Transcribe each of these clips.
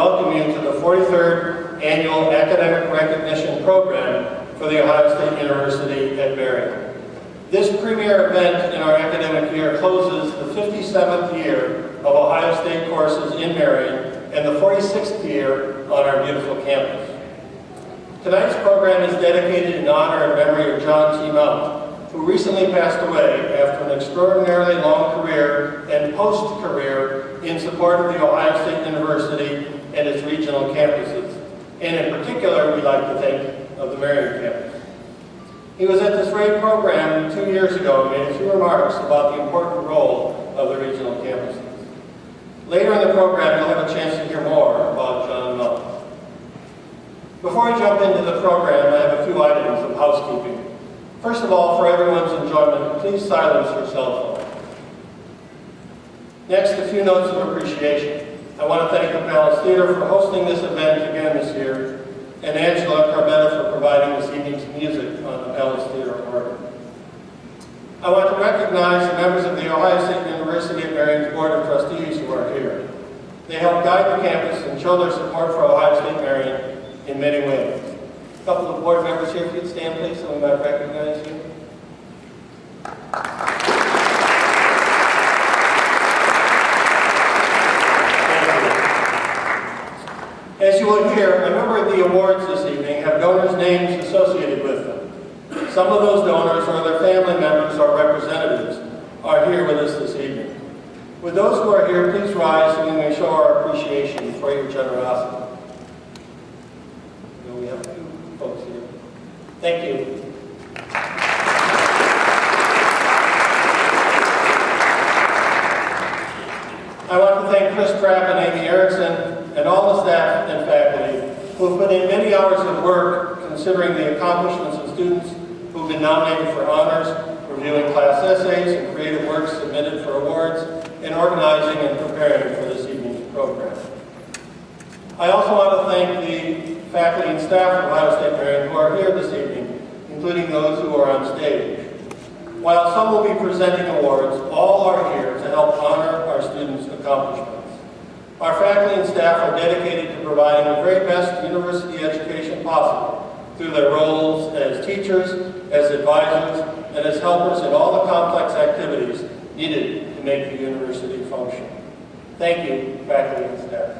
welcome you to the 43rd Annual Academic Recognition Program for The Ohio State University at Marion. This premier event in our academic year closes the 57th year of Ohio State courses in Marion and the 46th year on our beautiful campus. Tonight's program is dedicated in honor and memory of John T. Mount, who recently passed away after an extraordinarily long career and post-career in support of the Ohio State University and its regional campuses. And in particular, we'd like to think of the Marion campus. He was at this very program 2 years ago and made a few remarks about the important role of the regional campuses. Later in the program, you'll have a chance to hear more about John Mount. Before we jump into the program, I have a few items of housekeeping. First of all, for everyone's enjoyment, please silence your cell phone. Next, a few notes of appreciation. I want to thank the Palace Theater for hosting this event again this year, and Angela Carbetta for providing this evening's music on the Palace Theater organ. I want to recognize the members of the Ohio State University at Marion's Board of Trustees who are here. They help guide the campus and show their support for Ohio State Marion in many ways. A couple of board members here, if you'd stand please, so we might recognize you. As you will hear, a number of the awards this evening have donors' names associated with them. Some of those donors or their family members or representatives are here with us this evening. With those who are here, please rise so we may show our appreciation for your generosity. We have a few folks here. Thank you. I want to thank Chris Trapp and Amy Erickson and all the staff and faculty who have put in many hours of work considering the accomplishments of students who have been nominated for honors, reviewing class essays and creative works submitted for awards, and organizing and preparing for this evening's program. I also want to thank the faculty and staff of Ohio State Marion who are here this evening, including those who are on stage. While some will be presenting awards, all are here to help honor our students' accomplishments. Our faculty and staff are dedicated to providing the very best university education possible through their roles as teachers, as advisors, and as helpers in all the complex activities needed to make the university function. Thank you, faculty and staff.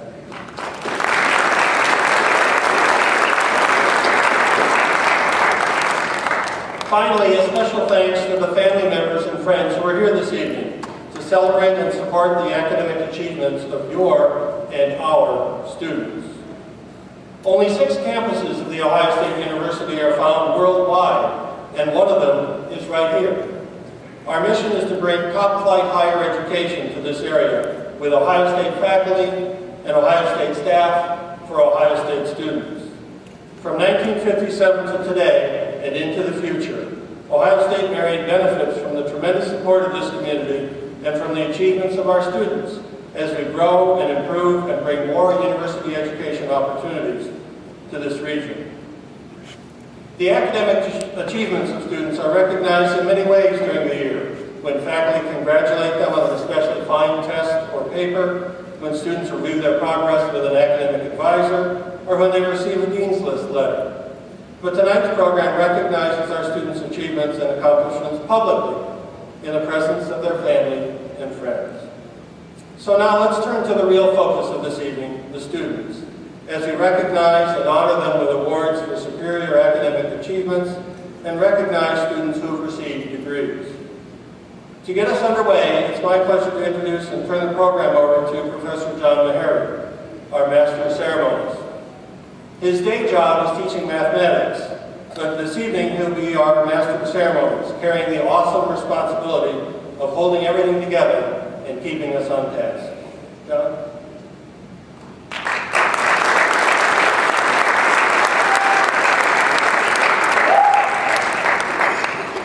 Finally, a special thanks to the family members and friends who are here this evening to celebrate and support the academic achievements of your and our students. Only 6 campuses of the Ohio State University are found worldwide, and one of them is right here. Our mission is to bring top-flight higher education to this area with Ohio State faculty and Ohio State staff for Ohio State students. From 1957 to today and into the future, Ohio State Marion benefits from the tremendous support of this community and from the achievements of our students as we grow and improve and bring more university education opportunities to this region. The academic achievements of students are recognized in many ways during the year, when faculty congratulate them on an especially fine test or paper, when students review their progress with an academic advisor, or when they receive a Dean's List letter. But tonight's program recognizes our students' achievements and accomplishments publicly in the presence of their family and friends. So now let's turn to the real focus of this evening, the students, as we recognize and honor them with awards for superior academic achievements and recognize students who have received degrees. To get us underway, it's my pleasure to introduce and turn the program over to Professor John Marion, our Master of Ceremonies. His day job is teaching mathematics, but this evening he'll be our Master of Ceremonies, carrying the awesome responsibility of holding everything together and keeping us on task. John?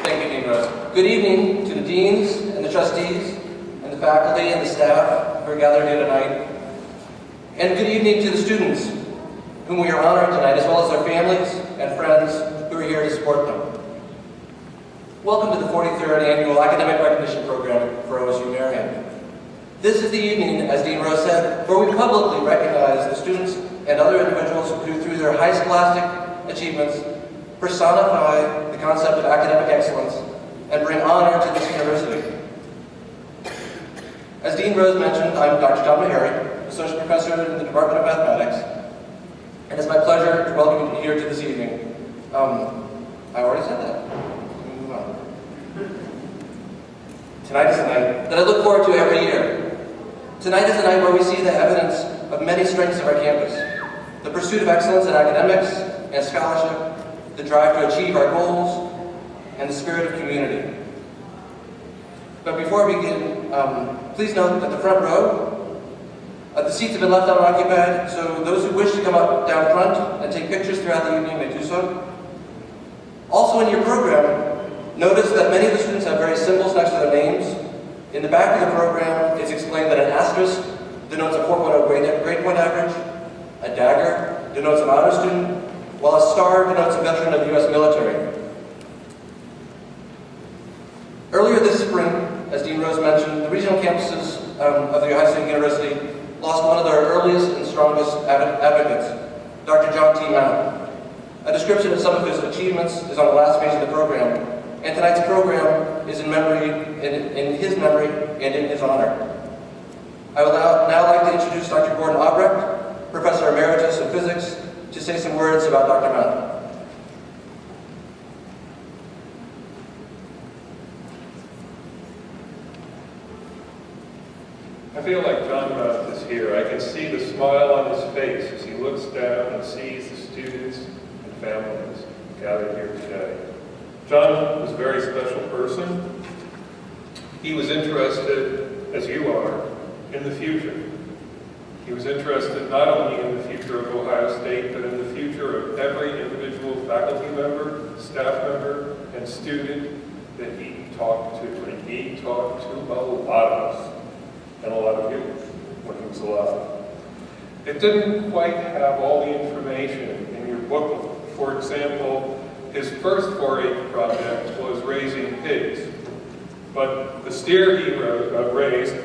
Thank you, Dean Rose. Good evening to the deans and the trustees and the faculty and the staff who are gathered here tonight. And good evening to the students whom we are honoring tonight, as well as their families and friends who are here to support them. Welcome to the 43rd Annual Academic Recognition Program for OSU Marion. This is the evening, as Dean Rose said, where we publicly recognize the students and other individuals who, through their high scholastic achievements, personify the concept of academic excellence and bring honor to this university. As Dean Rose mentioned, I'm Dr. John Meharry, Associate Professor in the Department of Mathematics, and it's my pleasure to welcome you here to this evening. I already said that. Move on. Tonight is a night that I look forward to every year. Tonight is a night where we see the evidence of many strengths of our campus: the pursuit of excellence in academics and scholarship, the drive to achieve our goals, and the spirit of community. But before we begin, please note that the front row, the seats have been left unoccupied, so those who wish to come up down front and take pictures throughout the evening may do so. Also in your program, notice that many of the students have various symbols next to their names. In the back of the program, it's explained that an asterisk denotes a 4.0 grade point average, a dagger denotes an honor student, while a star denotes a veteran of the U.S. military. Earlier this spring, as Dean Rose mentioned, the regional campuses of The Ohio State University lost one of their earliest and strongest advocates, Dr. John T. Mount. A description of some of his achievements is on the last page of the program, and tonight's program is in his memory and in his honor. I would now like to introduce Dr. Gordon Albrecht, Professor Emeritus of Physics, to say some words about Dr. Mount. I feel like John Mount is here. I can see the smile on his face as he looks down and sees the students and families gathered here today. John was a very special person. He was interested, as you are, in the future. He was interested not only in the future of Ohio State, but in the future of every individual faculty member, staff member, and student that he talked to. And he talked to a lot of us, and a lot of you when he was alive. It didn't quite have all the information in your booklet. For example, his first 4-H project was raising pigs. But the steer he raised,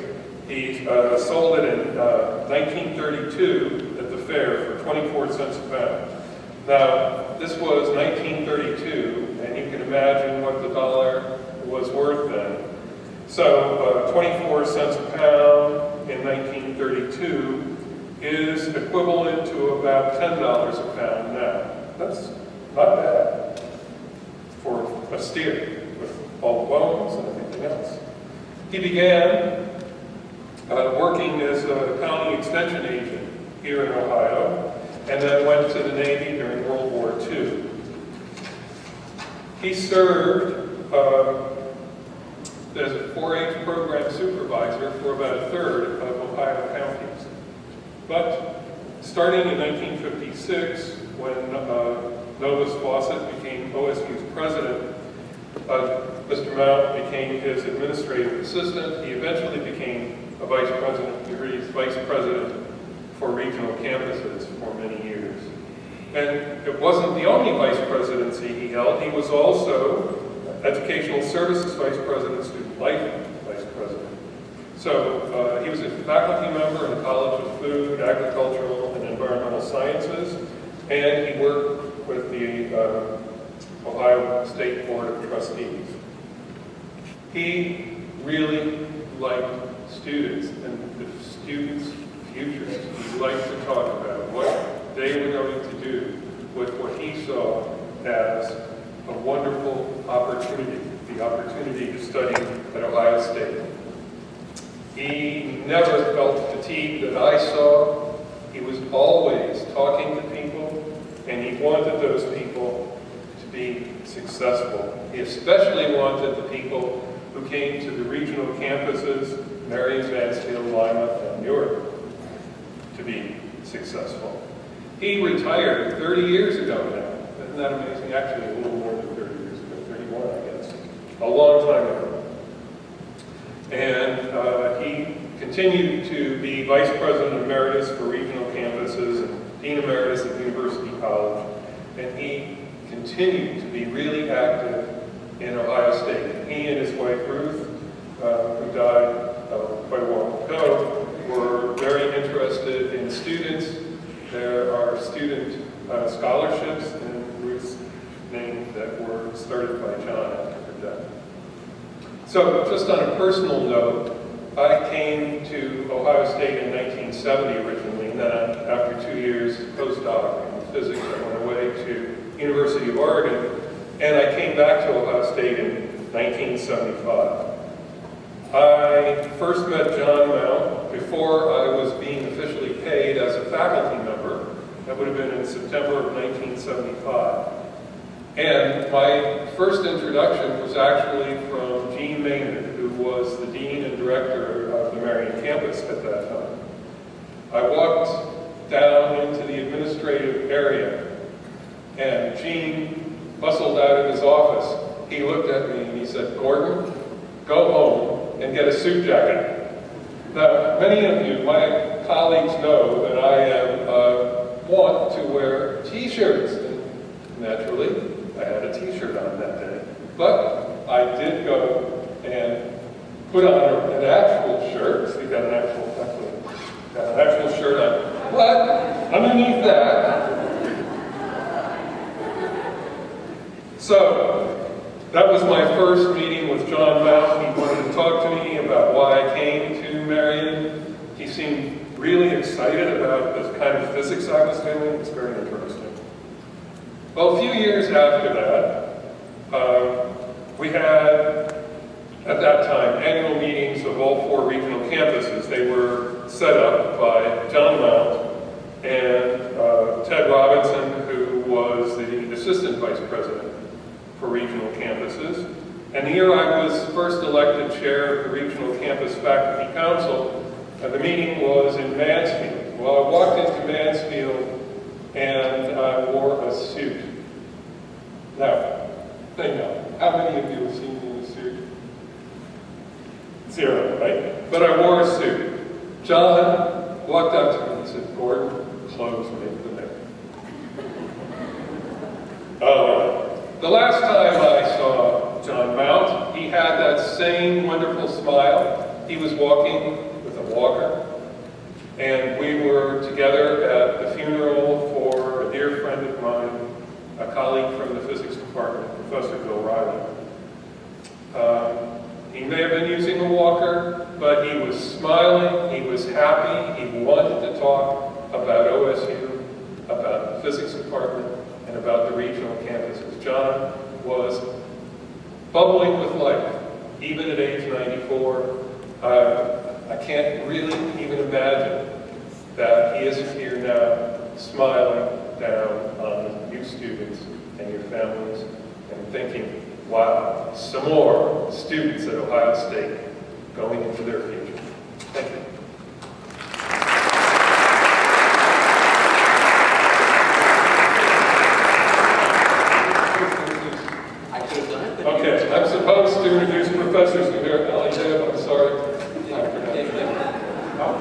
he sold it in 1932 at the fair for 24 cents a pound. Now, this was 1932, and you can imagine what the dollar was worth then. So 24 cents a pound in 1932 is equivalent to about $10 a pound now. That's not bad for a steer with all the bones and everything else. He began working as a county extension agent here in Ohio, and then went to the Navy during World War II. He served as a 4-H program supervisor for about a third of Ohio counties. But starting in 1956, when Novus Fawcett became OSU's president, Mr. Mount became his administrative assistant. He eventually became a vice president for regional campuses for many years. And it wasn't the only vice presidency he held. He was also Educational Services Vice President, Student Life Vice President. So he was a faculty member in the College of Food, Agricultural, and Environmental Sciences, and he worked with the Ohio State Board of Trustees. He really liked students and the students' futures. He liked to talk about what they were going to do with what he saw as a wonderful opportunity, the opportunity to study at Ohio State. He never felt fatigue that I saw. He was always talking to people, and he wanted those people to be successful. He especially wanted the people who came to the regional campuses, Marion, Mansfield, Lima, and Newark, to be successful. He retired 30 years ago now. Isn't that amazing? Actually, a little more than 30 years ago, 31, I guess. A long time ago. And he continued to be Vice President Emeritus for regional campuses and Dean Emeritus at University College. And he continued to be really active in Ohio State. And he and his wife, Ruth, who died quite a while ago, our student scholarships in Ruth's name that were started by John after her death. So just on a personal note, I came to Ohio State in 1970 originally, and then after 2 years postdoc in physics, I went away to University of Oregon, and I came back to Ohio State in 1975. I first met John Mount before I was being officially paid as a faculty member. That would have been in September of 1975. And my first introduction was actually from Gene Maynard, who was the dean and director of the Marion campus at that time. I walked down into the administrative area, and Gene bustled out of his office. He looked at me and he said, "Gordon, go home and get a suit jacket." Now, many of you, my colleagues, know that I want to wear t-shirts. And naturally, I had a t-shirt on that day. But I did go and put on an actual shirt. So you got an actual shirt on. But underneath that, so that was my first meeting with John Mount. He wanted to talk to me about why I came to Marion. He seemed really excited about the kind of physics I was doing. It's very interesting. Well, a few years after that, we had, at that time, annual meetings of all 4 regional campuses. They were set up by John Mount and Ted Robinson, who was the assistant vice president for regional campuses. And the year I was first elected chair of the Regional Campus Faculty Council, the meeting was in Mansfield. Well, I walked into Mansfield and I wore a suit. Now, think of it. How many of you have seen me in a suit? 0, right? But I wore a suit. John walked up to me and said, "Gordon, clothes make the man." The last time I saw John Mount, he had that same wonderful smile. He was walking with a walker, and we were together at the funeral for a dear friend of mine, a colleague from the physics department, Professor Bill Riley. He may have been using a walker, but he was smiling, he was happy, he wanted to talk about OSU, about the physics department, and about the regional campuses. John was bubbling with life, even at age 94. I can't really even imagine that he isn't here now, smiling down on you students and your families, and thinking, wow, some more students at Ohio State going into their future. Thank you. Okay, I'm supposed to introduce professors here. I'm sorry.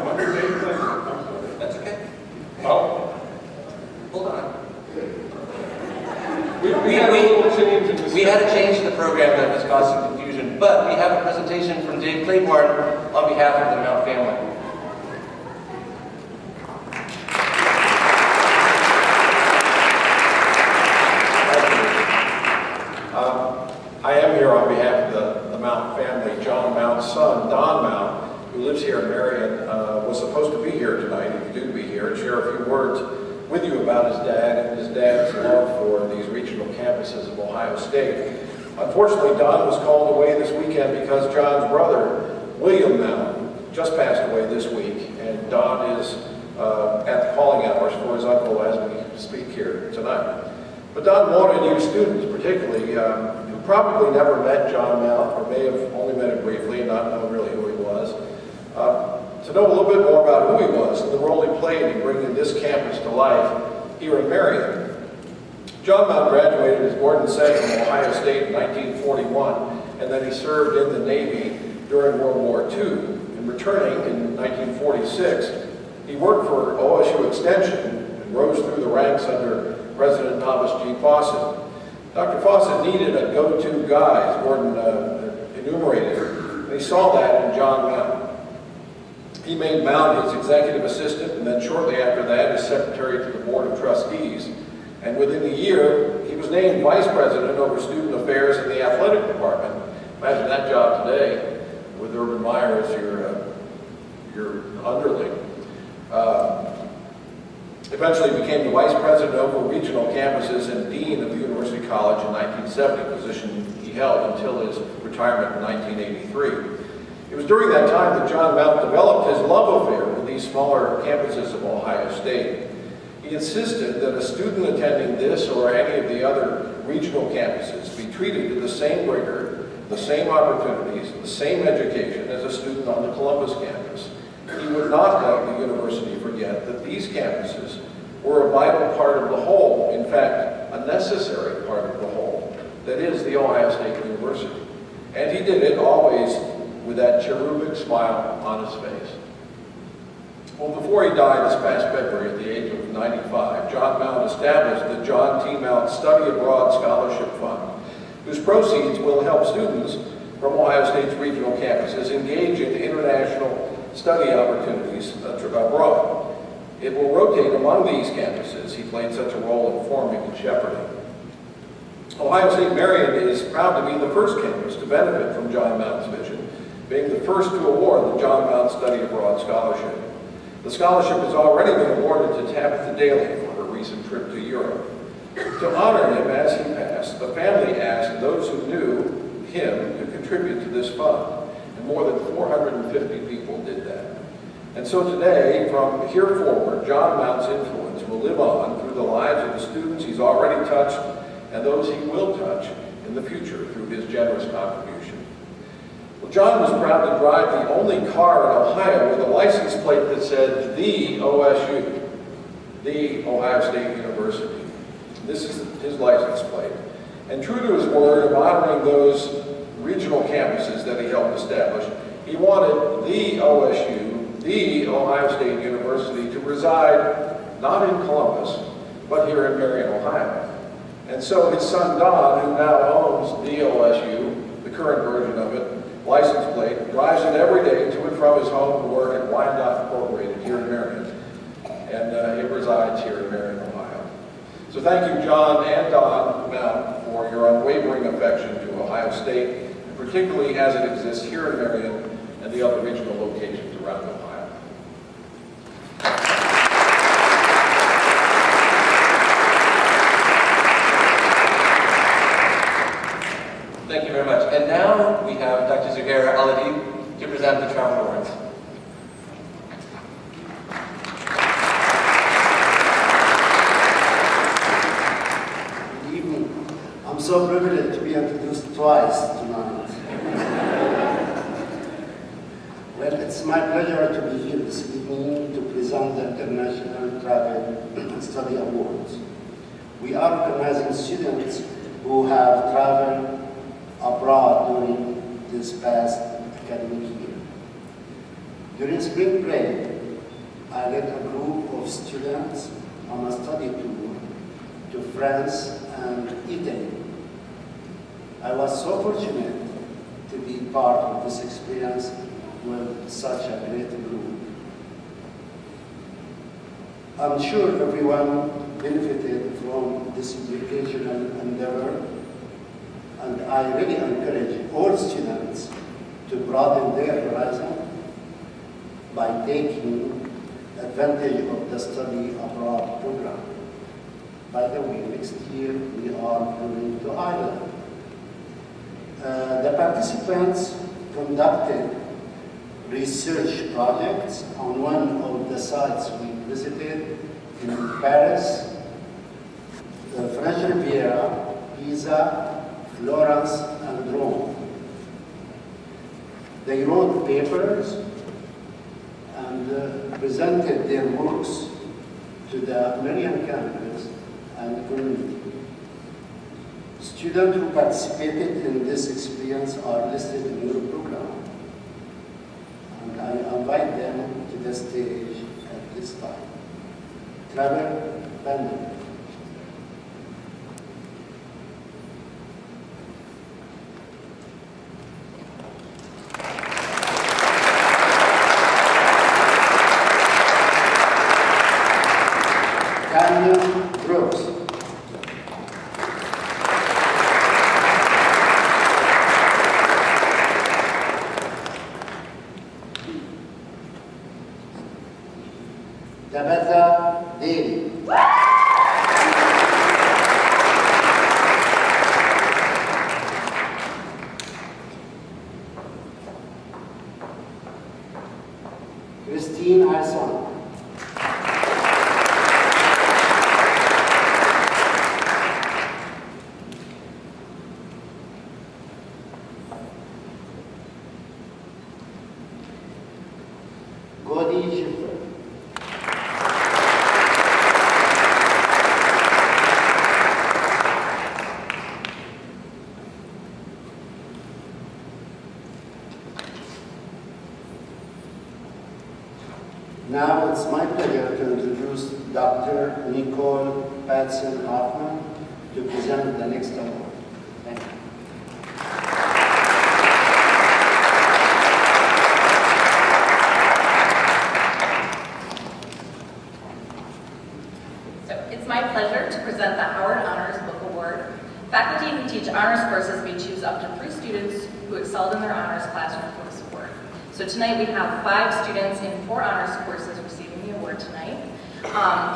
What's your name? That's okay. Oh. Hold on. We had a little change in the We had a change in the program that was causing confusion, but we have a presentation from Dave Claiborne on behalf of the Mount family. I am here on behalf of the Mount family. John Mount's son, Don Mount, who lives here in Marion, was supposed to be here tonight, if you do be here, and share a few words with you about his dad and his dad's love for these regional campuses of Ohio State. Unfortunately, Don was called away this weekend because John's brother, William Mount, just passed away this week, and Don is at the calling hours for his uncle as we speak here tonight. But Don wanted you students, particularly, who probably never met John Mount, or may have only met him briefly and not known really who he was, to know a little bit more about who he was and the role he played in bringing this campus to life here in Marion. John Mount graduated, as Gordon said, from Ohio State in 1941, and then he served in the Navy during World War II. And returning in 1946, he worked for OSU Extension and rose through the ranks under President Thomas G. Fawcett. Dr. Fawcett needed a go-to guy, as Gordon enumerated, and he saw that in John Mount. He made Mount his executive assistant, and then shortly after that, his secretary to the Board of Trustees. trustees. And within a year, he was named vice president over student affairs in the athletic department. Imagine that job today with Urban Meyer as your underling. Eventually became the vice president over regional campuses and dean of the University College in 1970, a position he held until his retirement in 1983. It was during that time that John Mount developed his love affair with these smaller campuses of Ohio State. He insisted that a student attending this or any of the other regional campuses be treated to the same rigor, the same opportunities, the same education as a student on the Columbus campus. He would not have the university forget that these campuses were a vital part of the whole, in fact, a necessary part of the whole, that is the Ohio State University. And he did it always with that cherubic smile on his face. Well, before he died this past February at the age of 95, John Mount established the John T. Mount Study Abroad Scholarship Fund, whose proceeds will help students from Ohio State's regional campuses engage in international study opportunities abroad. It will rotate among these campuses. He played such a role in forming and shepherding. Ohio State Marion is proud to be the first campus to benefit from John Mount's vision, being the first to award the John Mount Study Abroad Scholarship. The scholarship has already been awarded to Tabitha Daly for her recent trip to Europe. To honor him as he passed, the family asked those who knew him to contribute to this fund. More than 450 people did that. And so today, from here forward, John Mount's influence will live on through the lives of the students he's already touched and those he will touch in the future through his generous contribution. Well, John was proud to drive the only car in Ohio with a license plate that said, the OSU, the Ohio State University. This is his license plate. And true to his word of honoring those regional campuses that he helped establish, he wanted the OSU, the Ohio State University, to reside not in Columbus, but here in Marion, Ohio. And so his son Don, who now owns the OSU, the current version of it, license plate, drives it every day to and from his home to work at Wyandotte Incorporated here in Marion. And it resides here in Marion, Ohio. So thank you, John and Don Mount, for your unwavering affection to Ohio State, particularly as it exists here in Marion and the other regional locations around Ohio. Thank you very much. And now we have Dr. Zuhair Al-Adib to present the Travel Awards. Good evening. I'm so privileged to be introduced twice tonight. Well, it's my pleasure to be here this evening to present the International Travel Study Awards. We are recognizing students who have traveled abroad during this past academic year. During spring break, I led a group of students on a study tour to France and Italy. I was so fortunate to be part of this experience with such a great group. I'm sure everyone benefited from this educational endeavor, and I really encourage all students to broaden their horizon by taking advantage of the study abroad program. By the way, next year we are going to Ireland. The participants conducted research projects on one of the sites we visited in Paris, the French Riviera, Pisa, Florence, and Rome. They wrote papers and presented their works to the Marion campus and community. Students who participated in this experience are listed in your program, and I invite them to the stage at this time. Travel Bandit. Daniel Brooks. Tabitha Daly. Christine Arson. Godi Schiffer. Now it's my pleasure to introduce Dr. Nicole Patson Hoffman to present the next award. Thank you. So it's my pleasure to present the Howard Honors Book Award. Faculty who teach honors courses may choose up to 3 students who excelled in their honors classroom for this award. So tonight we have 5 students in 4 honors courses receiving the award tonight.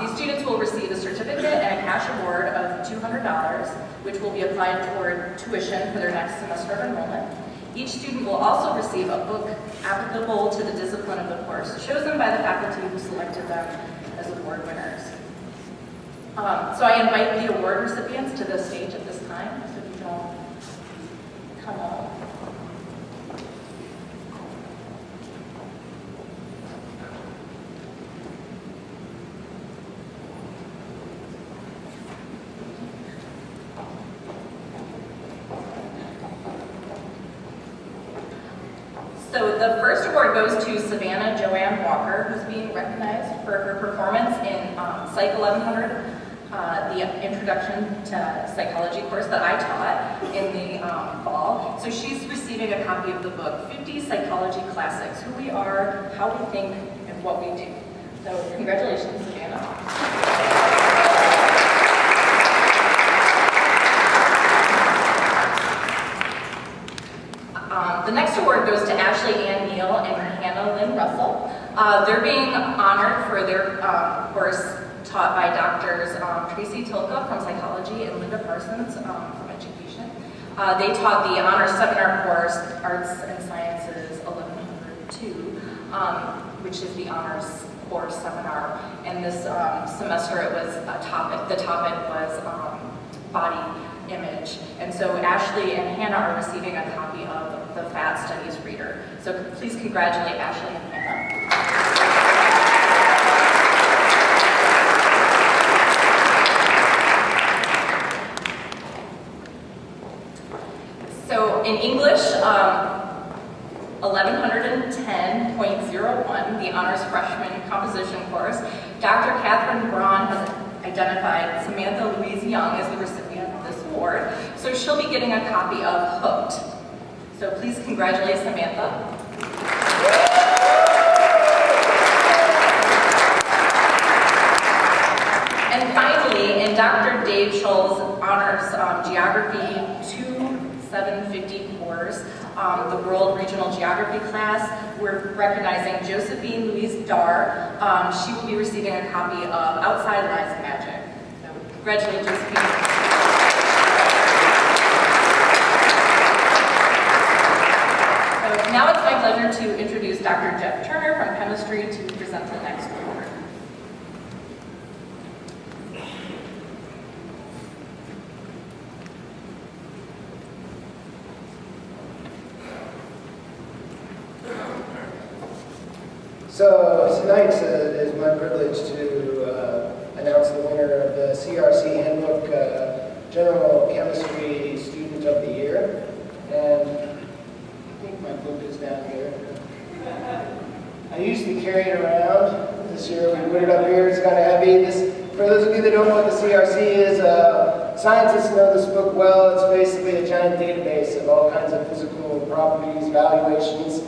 These students will receive a certificate and a cash award of $200, which will be applied toward tuition for their next semester of enrollment. Each student will also receive a book applicable to the discipline of the course, chosen by the faculty who selected them as award winners. So I invite the award recipients to the stage at this time, so if you can all come up. So the first award goes to Savannah Joanne Walker, who's being recognized for her performance in Psych 1100, the Introduction to Psychology course that I taught in the fall. So she's receiving a copy of the book, 50 Psychology Classics, Who We Are, How We Think, and What We Do. So congratulations, Savannah. The next award goes to Ashley Ann Neal and Hannah Lynn Russell. They're being honored for their course taught by Drs. Tracy Tilka from Psychology and Linda Parsons from Education. They taught the Honors Seminar course, Arts and Sciences 1102, which is the Honors Course Seminar. And this semester it was the topic was body image. And so Ashley and Hannah are receiving a copy of the FAT Studies Reader. So please congratulate Ashley and Hannah. So in English, 1110.01, the Honors Freshman Composition course, Dr. Catherine Braun has identified Samantha Louise Young as the recipient of this award. So she'll be getting a copy of Hooked. So please congratulate Samantha. And finally, in Dr. Dave Shull's Honors Geography 2750 course, the World Regional Geography class, we're recognizing Josephine Louise Darr. She will be receiving a copy of Outside Lies Magic. So congratulations, Josephine. Now it's my pleasure to introduce Dr. Jeff Turner from Chemistry to present the next award. So tonight is my privilege to announce the winner of the CRC Handbook General Chemistry Student of the Year. And I think my book is down here. I usually carry it around. This year we put it up here. It's kind of heavy. For those of you that don't know what the CRC is, scientists know this book well. It's basically a giant database of all kinds of physical properties, valuations.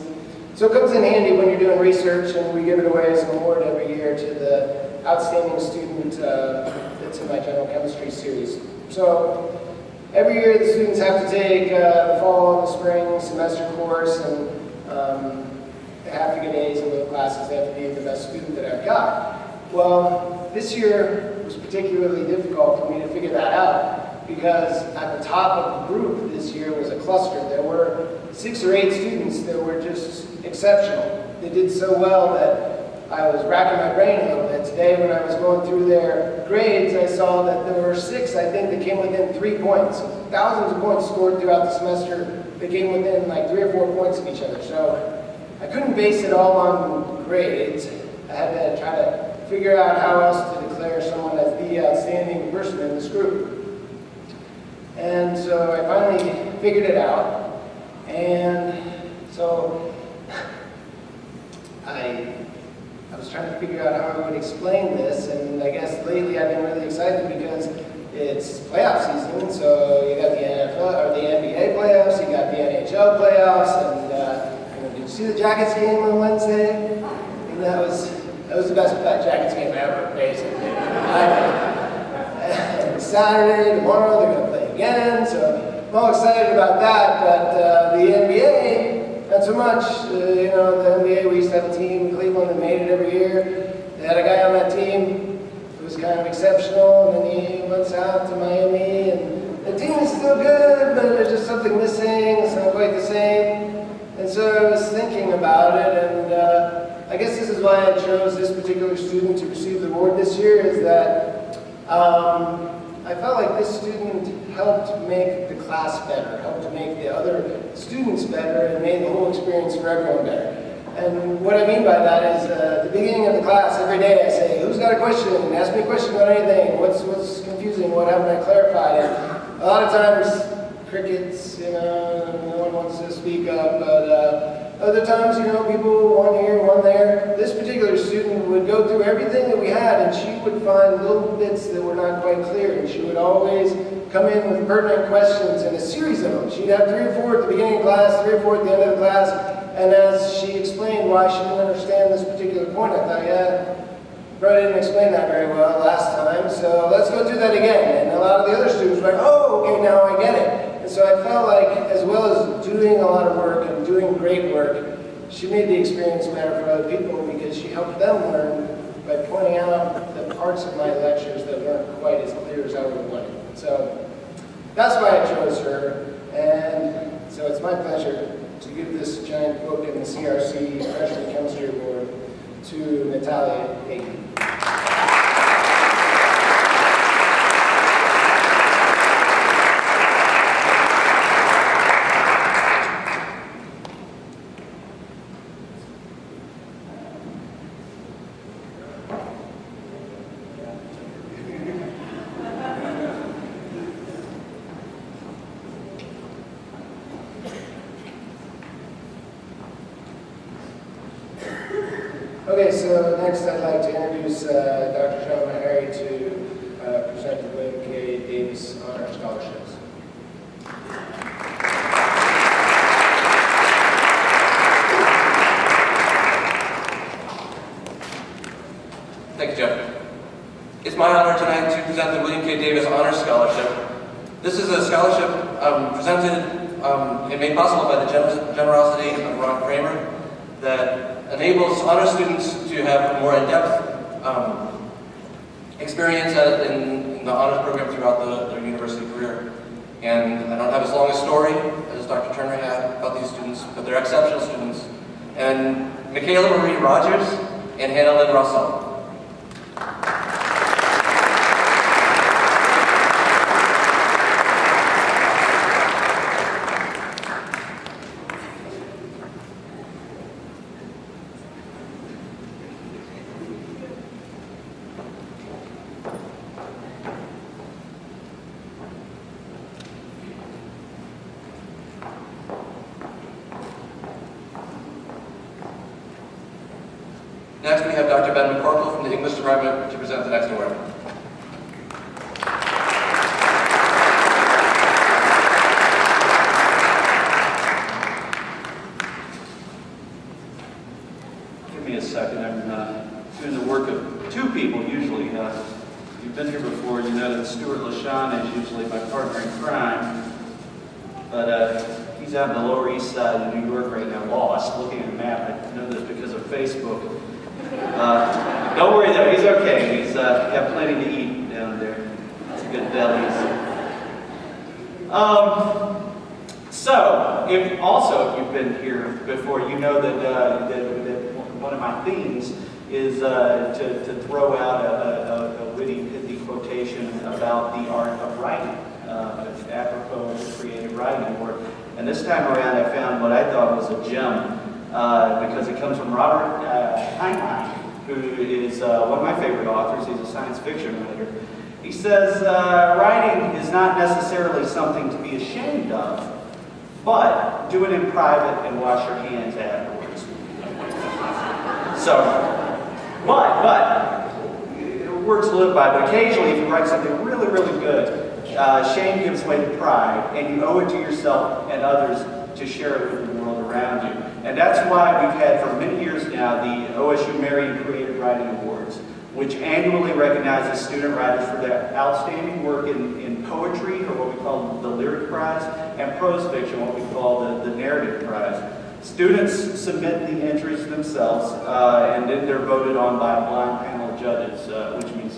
So it comes in handy when you're doing research, and we give it away as an award every year to the outstanding student that's General Chemistry series. So every year the students have to take the fall and the spring semester course, and they have to get A's in both classes. They have to be the best student that I've got. Well, this year was particularly difficult for me to figure that out, because at the top of the group this year was a cluster. There were 6 or 8 students that were just exceptional. They did so well that I was racking my brain a little bit. Today, when I was going through their grades, I saw that there were 6, I think, that came within 3 points. Thousands of points scored throughout the semester. They came within like 3 or 4 points of each other. So I couldn't base it all on grades. I had to try to figure out how else to declare someone as the outstanding person in this group. And so I finally figured it out. And so I was trying to figure out how I would explain this, and I guess lately I've been really excited because it's playoff season. So you got the NFL or the NBA playoffs, you got the NHL playoffs, and did you see the Jackets game on Wednesday? And that was the best Jackets game ever, basically. And Saturday, tomorrow, they're going to play again, so I'm all excited about that. But the NBA, not so much. The NBA, we used to have a team in Cleveland that made it every year. They had a guy on that team who was kind of exceptional, and then he went out to Miami, and the team is still good, but there's just something missing. It's not quite the same. And so I was thinking about it, and I guess this is why I chose this particular student to receive the award this year, is that I felt like this student helped make the class better, helped to make the other students better, and made the whole experience for everyone better. And what I mean by that is at the beginning of the class, every day I say, who's got a question? Ask me a question about anything. What's confusing? What haven't I clarified? And a lot of times, crickets, no one wants to speak up, but other times, people, one here, one there. This particular student would go through everything that we had, and she would find little bits that were not quite clear, and she would always come in with pertinent questions, and a series of them. She'd have 3 or 4 at the beginning of class, 3 or 4 at the end of the class, and as she explained why she didn't understand this particular point, I thought, yeah, probably didn't explain that very well last time, so let's go through that again. And a lot of the other students were like, oh, okay, now I get it. And so I felt like, as well as doing a lot of work and doing great work, she made the experience better for other people because she helped them learn by pointing out the parts of my lectures that weren't quite as clear as I would have wanted. So that's why I chose her. And so it's my pleasure to give this giant book in the CRC Freshman Chemistry Award to Natalia Hagen. Okay, so next I'd like to introduce Dr. John Mahary to present the William K. Davis Honor Scholarships. Thank you, Jeff. It's my honor tonight to present the William K. Davis Honor Scholarship. This is a scholarship presented and made possible by the generosity of Ron Kramer that enables honor students to have a more in-depth experience in the honors program throughout their university career. And I don't have as long a story as Dr. Turner had about these students, but they're exceptional students. And Michaela Marie Rogers and Hannah Lynn Russell. Next, we have Dr. Ben McCorkle from the English Department to present the next award. Give me a second. I'm doing the work of 2 people usually. If you've been here before, you know know that Stuart LaShawn is usually my partner in crime, but he's out in the Lower East Side of New York right now, lost, looking at a map. I know this because of Facebook. Don't worry though, he's okay. He's got plenty to eat down there. It's a good delis. So, if you've been here before, you know that one of my themes is to throw out a witty, pithy quotation about the art of writing, apropos of the Creative Writing Award. And this time around, I found what I thought was a gem, because it comes from Robert Heinlein, who is one of my favorite authors. He's a science fiction writer. He says, writing is not necessarily something to be ashamed of, but do it in private and wash your hands afterwards. So, but, words to live by, but occasionally if you write something really, really good, shame gives way to pride, and you owe it to yourself and others to share it with the world around you. And that's why we've had for many years now the OSU Marion Creative Writing Awards, which annually recognizes student writers for their outstanding work in poetry, or what we call the Lyric Prize, and prose fiction, what we call the Narrative Prize. Students submit the entries themselves, and then they're voted on by a blind panel of judges, which means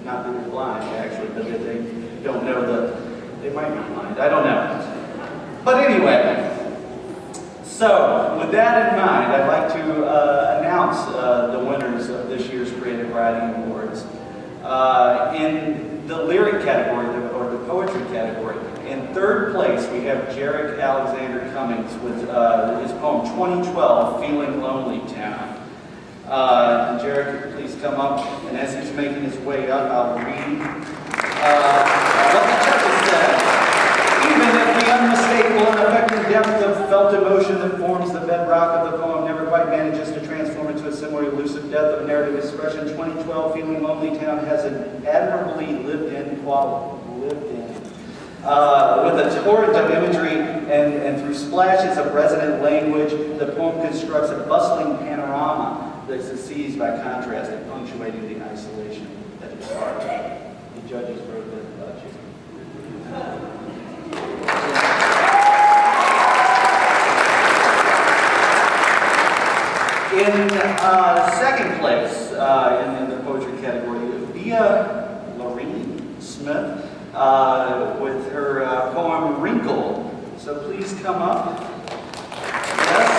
not that they're blind, actually, but that they don't know they might be blind, I don't know. But anyway, so with that in mind, I'd like to announce the winners of this year's Creative Writing Awards. In the lyric category, or the poetry category, in third place, we have Jarek Alexander Cummings with his poem 2012, Feeling Lonely Town. Jarek, please come up, and as he's making his way up, I'll read what the judges said. Even if the unmistakable and affecting depth of felt emotion that forms the bedrock of the poem never quite manages to transform into a similar elusive depth of narrative expression, 2012, Feeling Lonely Town has an admirably lived-in quality. With a torrent of imagery and through splashes of resonant language, the poem constructs a bustling panorama that succeeds by contrast and punctuating the isolation at its heart. The judges wrote that about you. In second place in the poetry category, Via Lorene Smith with her poem Wrinkle. So please come up. Yes.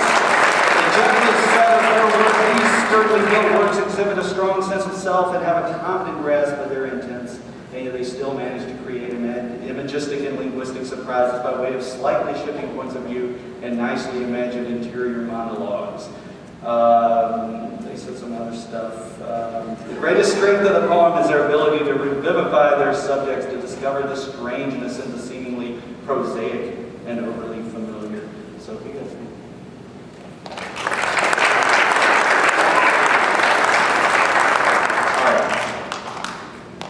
The judges said of her work, these sturdily built works exhibit a strong sense of self and have a confident grasp of their intents. And yet they still manage to create imagistic and linguistic surprises by way of slightly shifting points of view and nicely imagined interior monologues. They said some other stuff. The greatest strength of the poem is their ability to revivify their subjects, to discover the strangeness in the seemingly prosaic and overly familiar. So we got all right.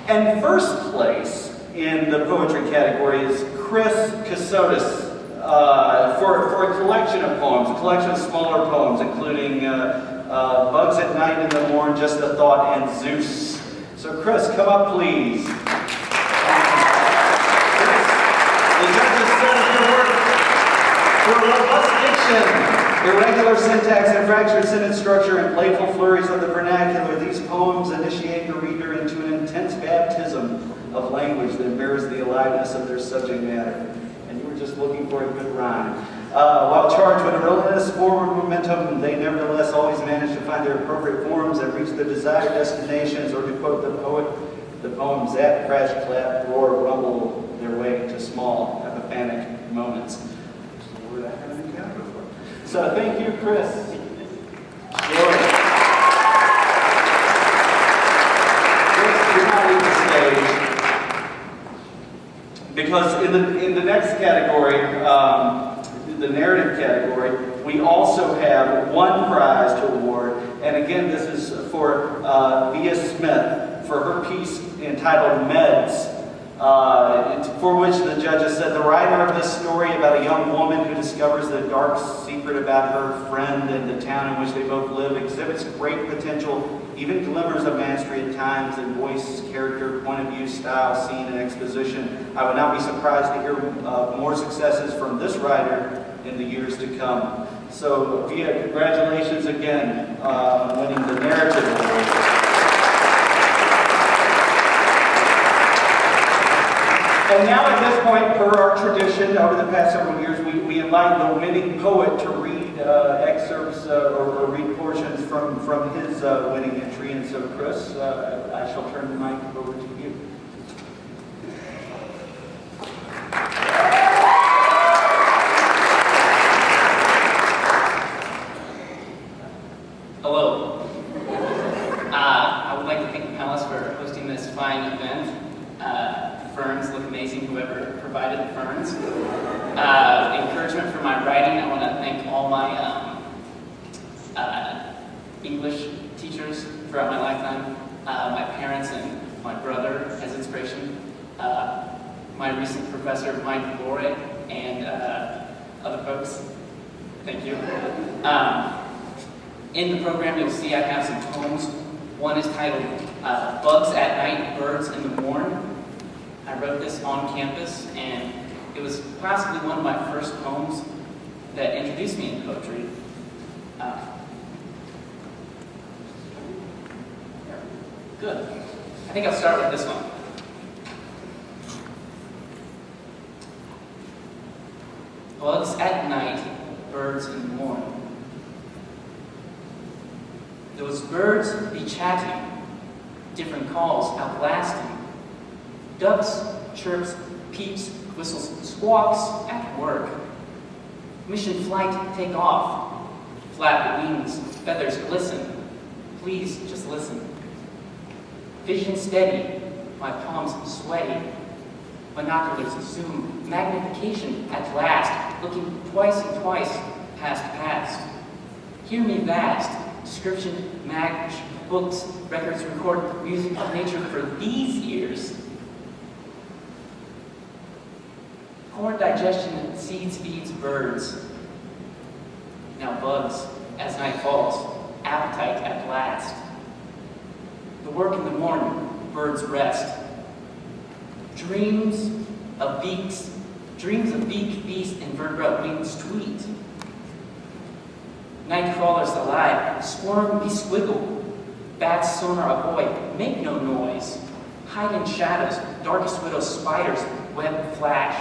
And first place in the poetry category is Chris Casotis. For a collection of poems, a collection of smaller poems, including Bugs at Night and the Morn, Just a Thought, and Zeus. So Chris, come up please. Chris, the judges said of your work, for robust diction, irregular syntax and fractured sentence structure, and playful flurries of the vernacular, these poems initiate the reader into an intense baptism of language that bears the aliveness of their subject matter. Just looking for a good rhyme. While charged with a relentless forward momentum, they nevertheless always manage to find their appropriate forms and reach the desired destinations, or to quote the poet, the poem zap, crash, clap, roar, rumble their way to small, epiphanic moments. Which is a word I haven't encountered before. So thank you, Chris. You're not leaving the stage. Because in the next category, the narrative category, we also have one prize to award. And again, this is for Via Smith for her piece entitled Meds, for which the judges said the writer of this story about a young woman who discovers the dark secret about her friend and the town in which they both live exhibits great potential even glimmers of mastery at times in voice, character, point of view, style, scene, and exposition. I would not be surprised to hear more successes from this writer in the years to come. So, Via, congratulations again on winning the Narrative Award. And now at this point, per our tradition over the past several years, we invite the winning poet to read excerpts or read portions from his winning entry. And so, Chris, I shall turn the mic over to you. Hello. I would like to thank the panelists for hosting this fine event. Ferns look amazing, whoever provided the ferns. Encouragement for my writing, I want to thank all my English teachers throughout my lifetime, my parents and my brother as inspiration, my recent professor, Mike Lore, and other folks. Thank you. In the program, you'll see I have some poems. One is titled Bugs at Night, Birds in the Morn. I wrote this on campus, and it was possibly one of my first poems that introduced me into poetry. Good. I think I'll start with this one. Bugs at night, birds in the morn. Those birds be chatting, different calls outlasting. Ducks, chirps, peeps, whistles, squawks at work. Mission flight take off. Flap wings, feathers glisten. Please just listen. Vision steady, my palms sway. Binoculars zoom, magnification at last, looking twice and twice past. Hear me vast, description, mag, books, records, record music of nature for these ears. Corn digestion, seeds, feeds, birds. Now bugs, as night falls, appetite at last. The work in the morning, birds rest. Dreams of beak, beast, invertebrate wings tweet. Night crawlers alive, squirm, be squiggle. Bats sonar avoid, make no noise. Hide in shadows, darkest widow spiders, web flash.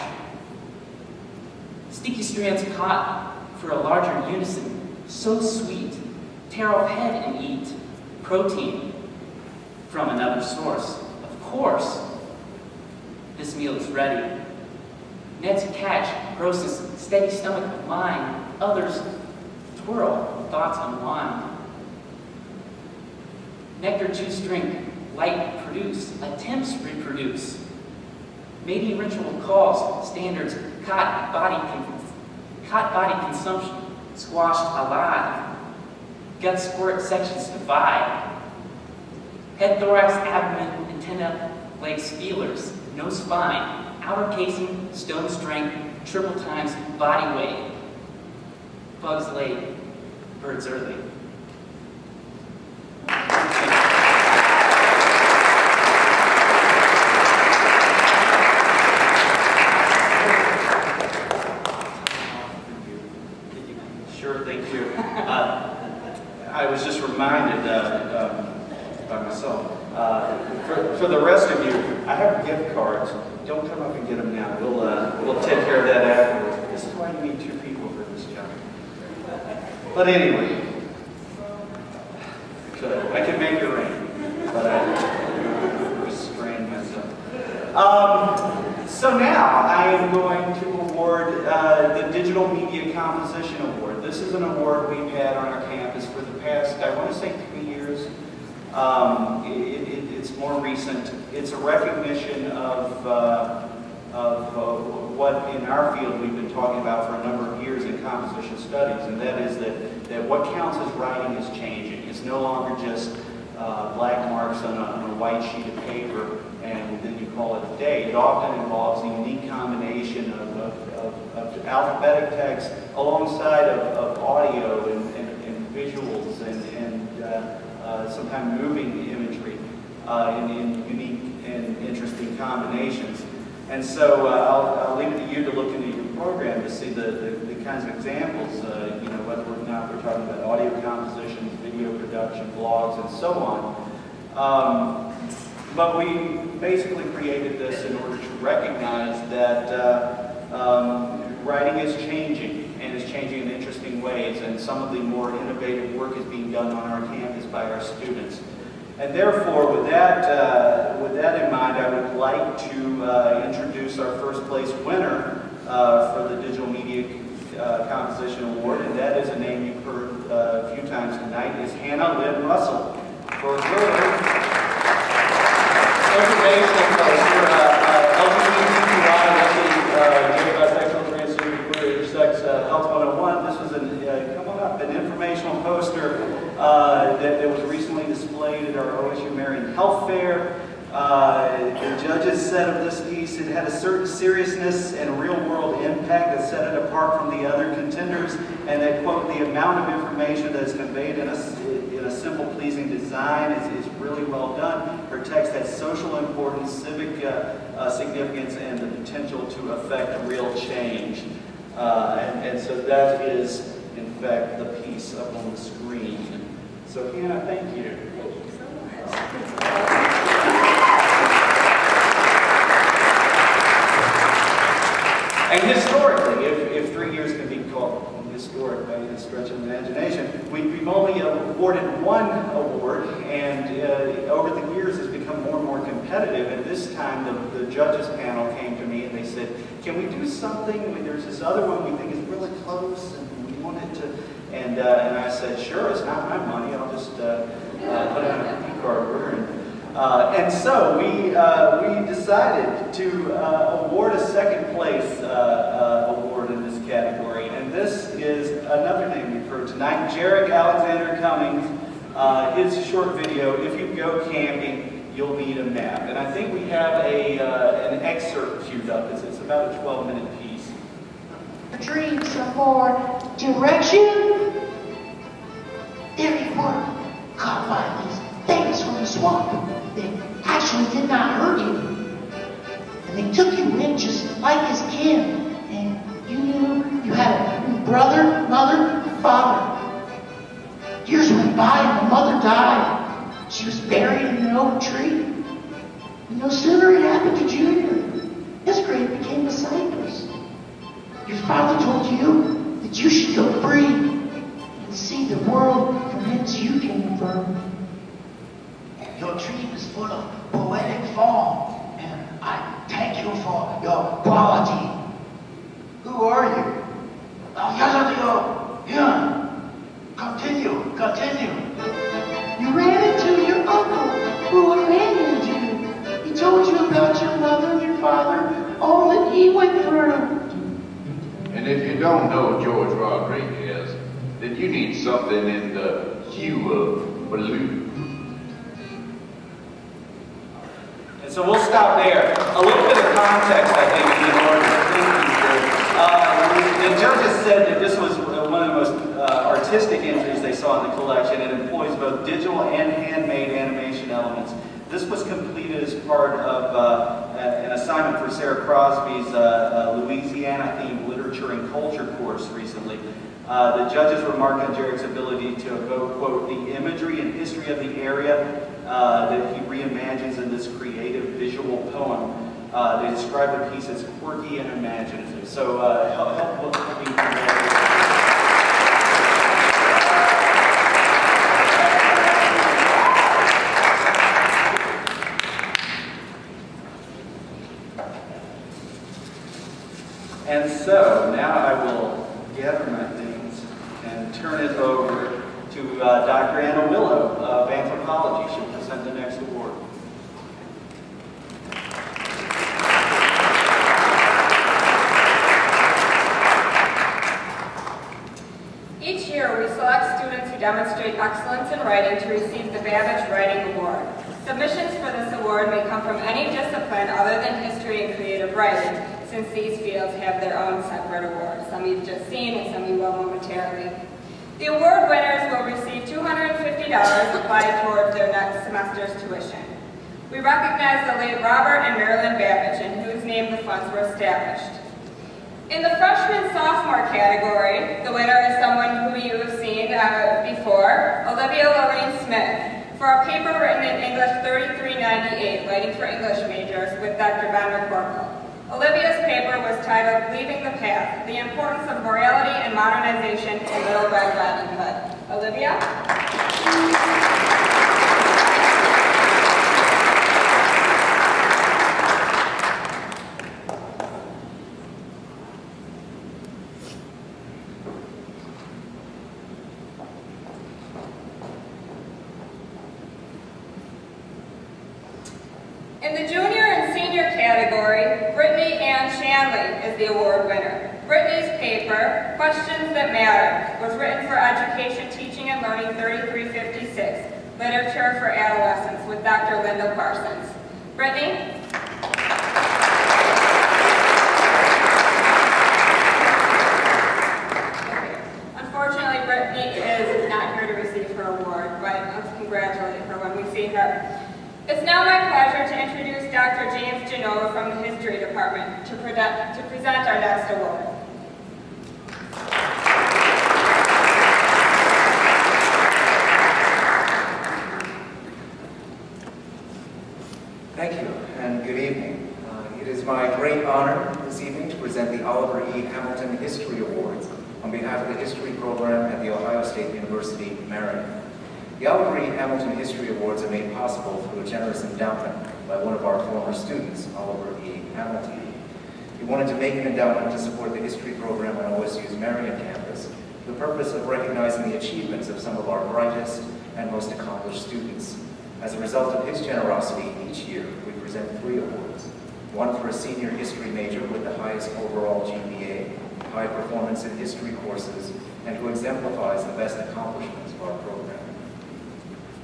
Sticky strands caught for a larger unison, so sweet. Tear off head and eat. Protein from another source. Of course, this meal is ready. Nets catch, grosses, steady stomach of mine. Others twirl, thoughts unwind. Nectar juice drink, light produce, attempts reproduce. Mating ritual calls, standards, cot body consumption, squashed alive. Gut squirt sections divide. Head, thorax, abdomen, antenna, legs, feelers, no spine, outer casing, stone strength, triple times body weight. Bugs late, birds early. Sure, thank you. I was just reminded by myself. For the rest of you, I have gift cards. Don't come up and get them now. We'll take care of that afterwards. This is why you need two people for this job. But anyway, I could make it rain, but I restrained myself. So now I am going to award the Digital Media Composition Award. This is an award we've had on our campus for the past, I want to say 3 years. It's more recent. It's a recognition of what in our field we've been talking about for a number of years in composition studies, and that is that what counts as writing is changing. It's no longer just black marks on a white sheet of paper and then you call it a day. It often involves a unique combination of alphabetic text alongside of audio and visuals and sometimes moving imagery in unique and interesting combinations. And so I'll leave it to you to look into your program to see the kinds of examples, whether or not we're talking about audio compositions, video production, blogs, and so on. But we basically created this in order to recognize that writing is changing, and is changing in interesting ways, and some of the more innovative work is being done on our campus by our students. And therefore, with that in mind, I would like to introduce our first place winner for the Digital Media Composition Award, and that is a name you've heard a few times tonight, is Hannah Lynn Russell. For her information poster, LGBTQI, gender, bisexual, transgender, queer, intersex, Health 101. This was an informational poster that was recently displayed at our OSU Marion Health Fair. The judges said of this piece, it had a certain seriousness and real-world impact that set it apart from the other contenders, and that, quote, the amount of information that is conveyed in a simple, pleasing design is really well done. Her text has social importance, civic significance, and the potential to affect real change. And so that is, in fact, the piece up on the screen. So, Hannah, thank you. Thank you so much. And historically, if 3 years can be called historic by a stretch of imagination, we've only awarded one award, and over the years it's become more and more competitive. And this time the judges panel came to me and they said, can we do something? There's this other one we think is really close and we want it to, and I said, sure, it's not my money, I'll just put it on a e-card order. And so we decided to award a second place award in this category. And this is another name we've heard tonight, Jarek Alexander Cummings. His short video, If You Go Camping, You'll Need a Map. And I think we have an excerpt queued up. It's about a 12-minute piece. Dreams for more direction. There you were, caught by these things from the swamp. They actually did not hurt you. And they took you in just like his kin. And you knew you had a brother, mother, father. Years went by and the mother died. She was buried in an oak tree. And no sooner it happened to Junior, his grave became a cypress. Your father told you that you should go free and see the world from whence you came from. Your dream is full of poetic form, and I thank you for your quality. Who are you? Continue. You ran into your uncle, who abandoned you. He told you about your mother and your father, all that he went through. And if you don't know George Rodriguez, then you need something in the hue of blue. And so we'll stop there. A little bit of context, I think, in order to think these. The judges said that this was one of the most artistic entries they saw in the collection. It employs both digital and handmade animation elements. This was completed as part of an assignment for Sarah Crosby's Louisiana-themed literature and culture course recently. The judges remarked on Jarek's ability to evoke, quote, the imagery and history of the area that he reimagines in this creative visual poem. They describe the piece as quirky and imaginative. So help me And so now I will gather my things and turn it over to Dr. Anna Willow of anthropology. She'll present the next award. Each year, we select students who demonstrate excellence in writing to receive the Babbage Writing Award. Submissions for this award may come from any discipline other than history and creative writing, since these fields have their own separate awards. Some you've just seen and some you will momentarily. The award winners will receive $250 applied towards their next semester's tuition. We recognize the late Robert and Marilyn Babbage, in whose name the funds were established. In the freshman-sophomore category, the winner is someone who you have seen before, Olivia Lorraine Smith, for a paper written in English 3398, Writing for English Majors, with Dr. Ben McCorkle. Olivia's paper was titled Leaving the Path, The Importance of Morality and Modernization in Little Red Riding Hood. Olivia? In the junior and senior category, Brittany Ann Shanley is the award winner. Brittany's paper, Questions That Matter, was written for Education, Teaching and Learning 3356, Literature for Adolescents, with Dr. Linda Parsons. Brittany? Unfortunately, Brittany is not here to receive her award, but let's congratulate her when we see her. It's now my pleasure to introduce Dr. James Genova from the History Department to present our next award. Thank you, and good evening. It is my great honor this evening to present the Oliver E. Hamilton History Awards on behalf of the History Program at The Ohio State University, Marion. The Oliver E. Hamilton History Awards are made possible through a generous endowment by one of our former students, Oliver E. Hamilton. He wanted to make an endowment to support the history program on OSU's Marion campus for the purpose of recognizing the achievements of some of our brightest and most accomplished students. As a result of his generosity, each year we present 3 awards. One for a senior history major with the highest overall GPA, high performance in history courses, and who exemplifies the best accomplishments of our program.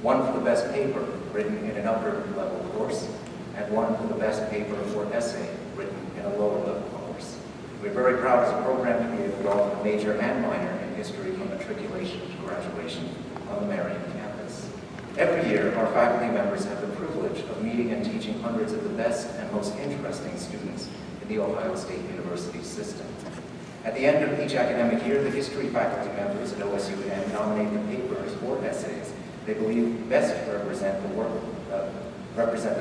One for the best paper written in an upper level course, and one for the best paper or essay written in a lower level course. We're very proud as a program to be able to offer a major and minor in history from matriculation to graduation on the Marion campus. Every year, our faculty members have the privilege of meeting and teaching hundreds of the best and most interesting students in the Ohio State University system. At the end of each academic year, the history faculty members at OSU nominate the papers or essays they believe best represent the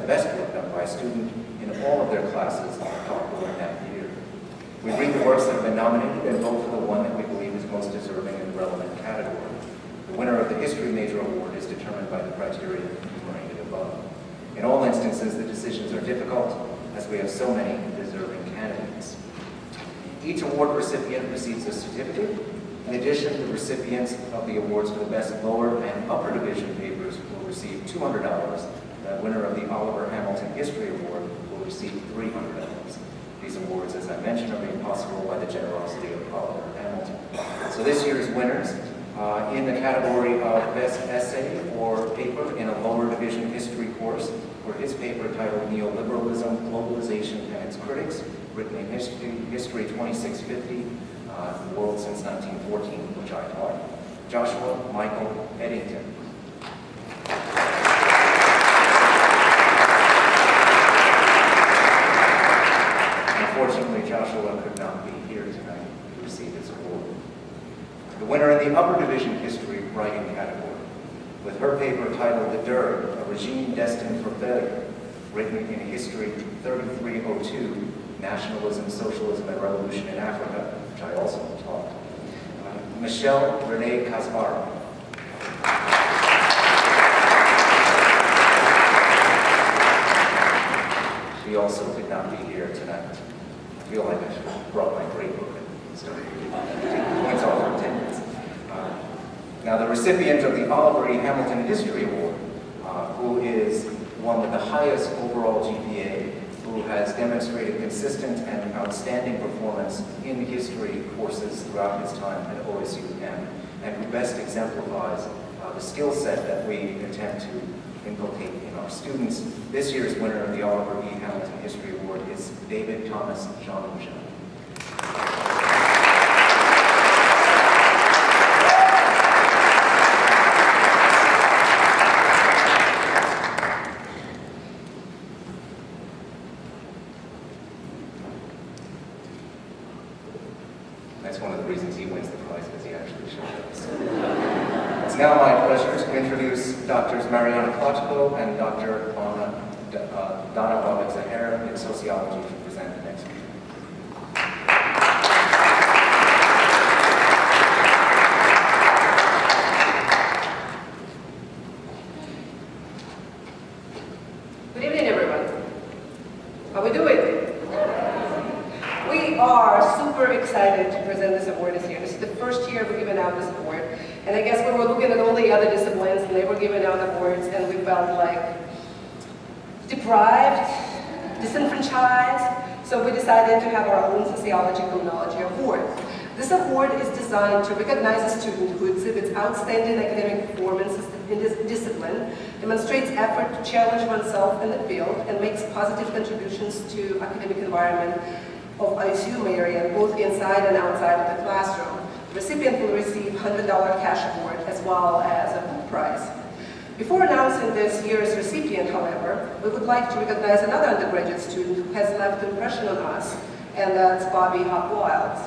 best work done by a student in all of their classes in that year. We read the works that have been nominated and vote for the one that we believe is most deserving in the relevant category. The winner of the History Major Award is determined by the criteria enumerated above. In all instances, the decisions are difficult, as we have so many deserving candidates. Each award recipient receives a certificate. In addition, the recipients of the awards for the best lower and upper division papers will receive $200. The winner of the Oliver Hamilton History Award will receive $300. These awards, as I mentioned, are made possible by the generosity of Oliver Hamilton. So this year's winners, in the category of best essay or paper in a lower division history course, for his paper titled Neoliberalism, Globalization, and Its Critics, written in History 2650, the world since 1914, which I taught, Joshua Michael Eddington. Unfortunately, Joshua could not be here tonight to receive his award. The winner in the upper division history writing category, with her paper titled The Derg, A Regime Destined for Failure, written in History 3302, Nationalism, Socialism, and Revolution in Africa, which I also taught. Michelle Renee Kasparov. She also could not be here tonight. I feel like I should have brought my grade book and started taking points off her attendance. Now, the recipient of the Oliver E. Hamilton History Award, who is one with the highest overall GPA, who has demonstrated consistent and outstanding performance in history courses throughout his time at OSU-M, and who best exemplifies the skill set that we attempt to inculcate in our students. This year's winner of the Oliver E. Hamilton History Award is David Thomas Jean-Michel. That's one of the reasons he wins the prize, because he actually showed up. It's now my pleasure to introduce Drs. Marion and Dr. Donna Zahara in sociology to present the next speaker. Good evening, everyone. How are we doing? We are super excited to present this award this year. This is the first year we've given out this award. And I guess we were looking at all the other disciplines and they were giving out awards and we felt like deprived, disenfranchised. So we decided to have our own sociology criminology award. This award is designed to recognize a student who exhibits outstanding academic performances in this discipline, demonstrates effort to challenge oneself in the field, and makes positive contributions to academic environment of ISU Marion, both inside and outside of the classroom. The recipient will receive $100 cash award as well as a book prize. Before announcing this year's recipient, however, we would like to recognize another undergraduate student who has left an impression on us, and that's Bobby Hop-Wiles.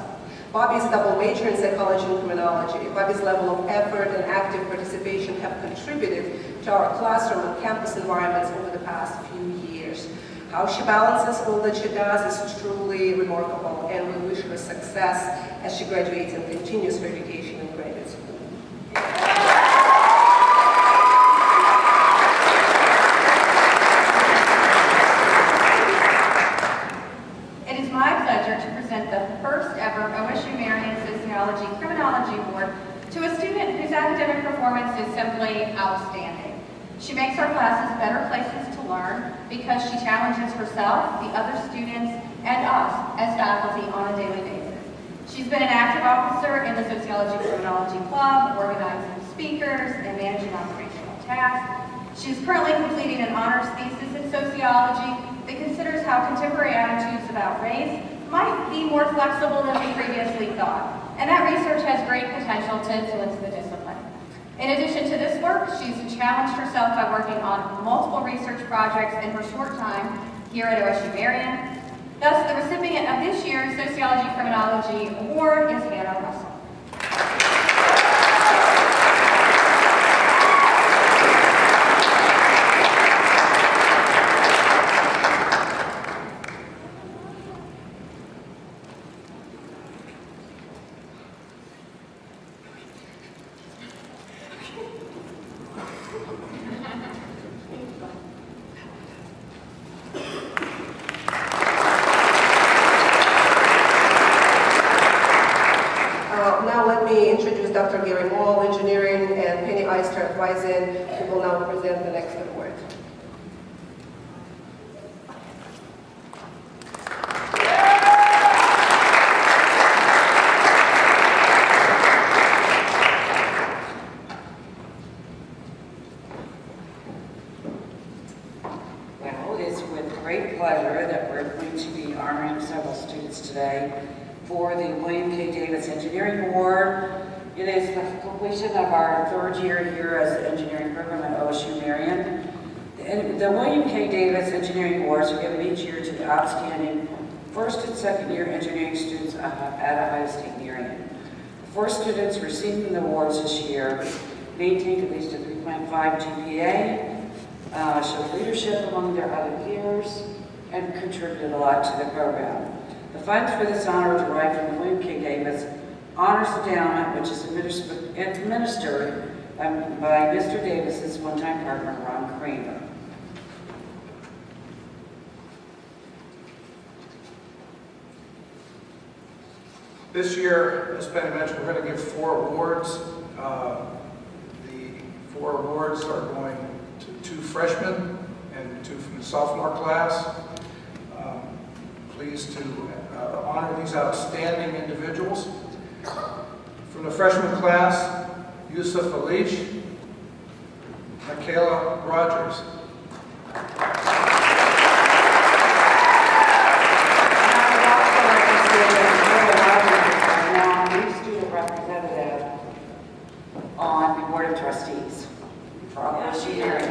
Bobby is a double major in psychology and criminology. Bobby's level of effort and active participation have contributed to our classroom and campus environments over the past few years. How she balances all that she does is truly remarkable, and we wish her success as she graduates and continues her education in graduate school. It is my pleasure to present the first ever OSU Marion Sociology Criminology Award to a student whose academic performance is simply outstanding. She makes our classes better places to learn because she challenges herself, the other students, and us as faculty on a daily basis. She's been an active officer in the Sociology Criminology Club, organizing speakers and managing operational tasks. She's currently completing an honors thesis in sociology that considers how contemporary attitudes about race might be more flexible than we previously thought. And that research has great potential to influence the discipline. In addition to this work, she's challenged herself by working on multiple research projects in her short time here at OSU Marion. Thus, the recipient of this year's Sociology Criminology Award is Hannah Russell. Dr. Gary Wall, engineering, and Penny Eister, Wisen, who will now present the next award. Well, it is with great pleasure that we're going to be honoring several students today for the William K. Davis Engineering Award. It is the completion of our third year here as the engineering program at OSU Marion. The William K. Davis Engineering Awards are given each year to the outstanding first and second year engineering students at Ohio State Marion. The 4 students receiving the awards this year maintained at least a 3.5 GPA, showed leadership among their other peers, and contributed a lot to the program. The funds for this honor derive from the William K. Davis Honors Endowment, which is administered by Mr. Davis's one-time partner, Ron Kramer. This year, as Penny mentioned, we're going to give 4 awards. The 4 awards are going to 2 freshmen and 2 from the sophomore class. Pleased to honor these outstanding individuals. From the freshman class, Yusuf Alish, Michaela Rogers. On the Board of Trustees for OSU Marion.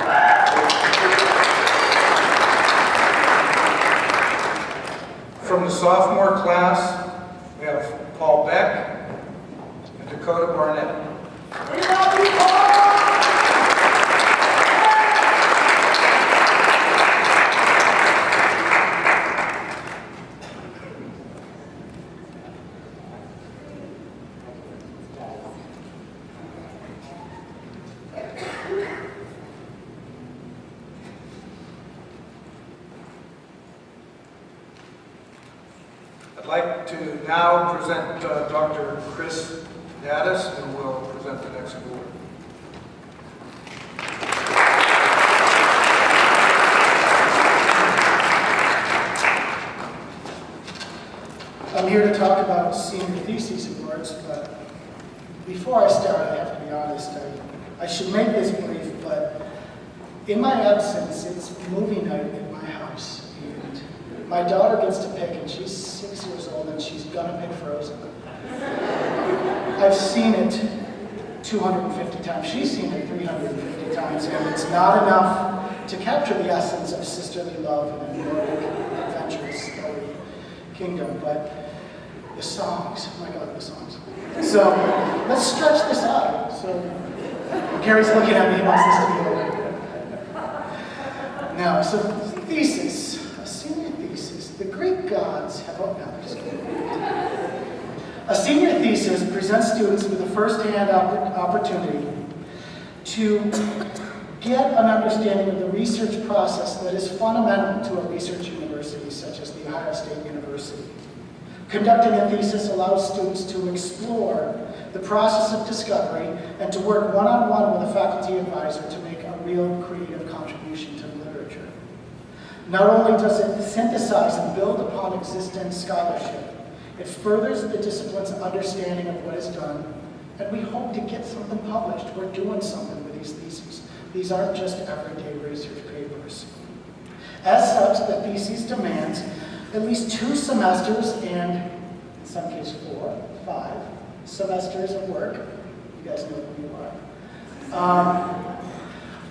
From the sophomore class, we have Paul Beck, and Dakota Barnett. I'd like to now present Dr. Chris Gaddis, who will present the next award. I'm here to talk about senior thesis awards, but before I start, I have to be honest. I should make this brief, but in my absence, it's movie night at my house, and my daughter gets to pick, and she's 6 years old, and she's gonna pick Frozen. I've seen it 250 times. She's seen it 350 times, and it's not enough to capture the essence of sisterly love and a Nordic adventurous story kingdom, but the songs, oh my God, the songs. So let's stretch this out. So Gary's looking at me, he wants this to be over. Now, so thesis, a senior thesis. The Greek gods have, oh no, just kidding. A senior thesis presents students with a first-hand opportunity to get an understanding of the research process that is fundamental to a research university such as The Ohio State University. Conducting a thesis allows students to explore the process of discovery and to work one-on-one with a faculty advisor to make a real creative contribution to literature. Not only does it synthesize and build upon existing scholarship, it furthers the discipline's understanding of what is done, and we hope to get something published. We're doing something with these theses. These aren't just everyday research papers. As such, the thesis demands at least 2 semesters and, in some cases, 4, 5 semesters of work. You guys know who you are.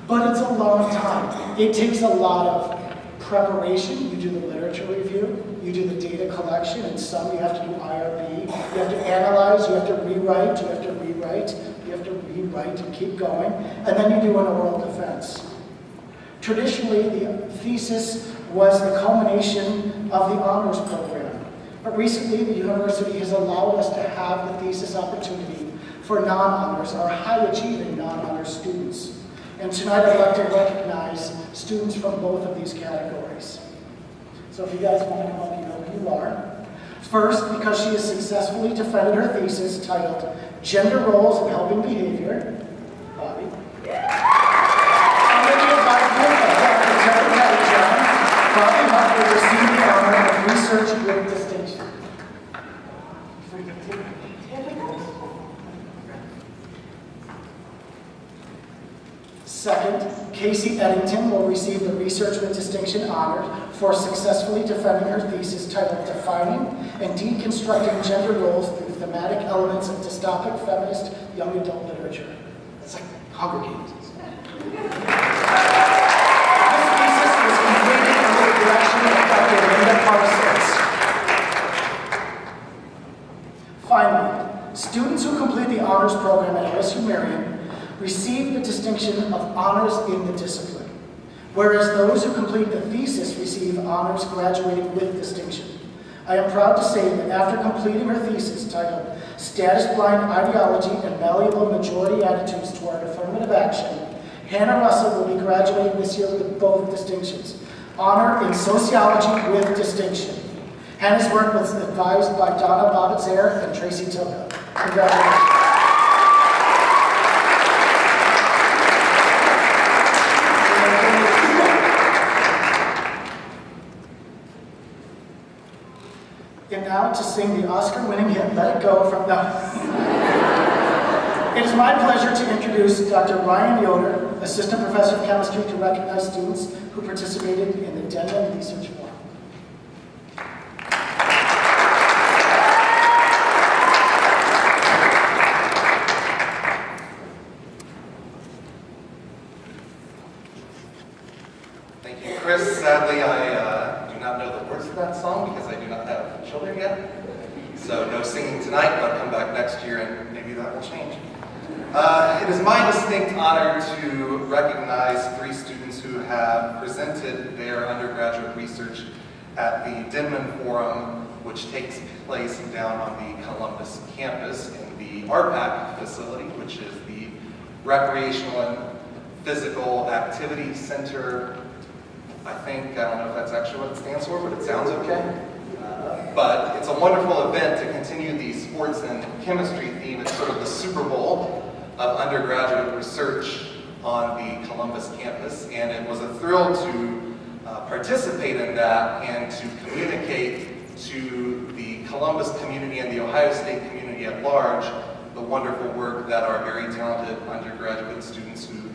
But it's a long time. It takes a lot of preparation. You do the literature review, you do the data collection, and some you have to do IRB. You have to analyze, you have to rewrite, you have to rewrite, you have to rewrite and keep going, and then you do an oral defense. Traditionally, the thesis was the culmination of the honors program. But recently, the university has allowed us to have the thesis opportunity for non-honors or high-achieving non-honors students. And tonight, I'd like to recognize students from both of these categories. So if you guys want to come up, you know who you are. First, because she has successfully defended her thesis titled Gender Roles in Helping Behavior, Bobby. Under the advisement of Dr. Terry Marion, Bobby Hunt will receive the honor of research with distinction. Second, Casey Eddington will receive the Research with Distinction honor for successfully defending her thesis titled Defining and Deconstructing Gender Roles Through Thematic Elements of Dystopic Feminist Young Adult Literature. It's like Hunger Games. This thesis was completed under the direction of Dr. Linda Parsons. Finally, students who complete the honors program at OSU Marion receive the distinction of honors in the discipline, whereas those who complete the thesis receive honors graduating with distinction. I am proud to say that after completing her thesis titled Status-Blind Ideology and Malleable Majority Attitudes Toward Affirmative Action, Hannah Russell will be graduating this year with both distinctions, honor in sociology with distinction. Hannah's work was advised by Donna Bobitzer and Tracy Tilka. Congratulations. And now to sing the Oscar-winning hit, Let It Go from the... It is my pleasure to introduce Dr. Ryan Yoder, Assistant Professor of Chemistry, to recognize students who participated in the Denman Research Forum. Thank you, Chris. Sadly, I do not know the words of that song because I do not have children yet. So no singing tonight, but come back next year and maybe that will change. It is my distinct honor to recognize 3 students who have presented their undergraduate research at the Denman Forum, which takes place down on the Columbus campus in the RPAC facility, which is the Recreational and Physical Activity Center. I don't know if that's actually what it stands for, but it sounds okay. But it's a wonderful event to continue the sports and chemistry theme. It's sort of the Super Bowl of undergraduate research on the Columbus campus, and it was a thrill to participate in that and to communicate to the Columbus community and the Ohio State community at large the wonderful work that our very talented undergraduate students who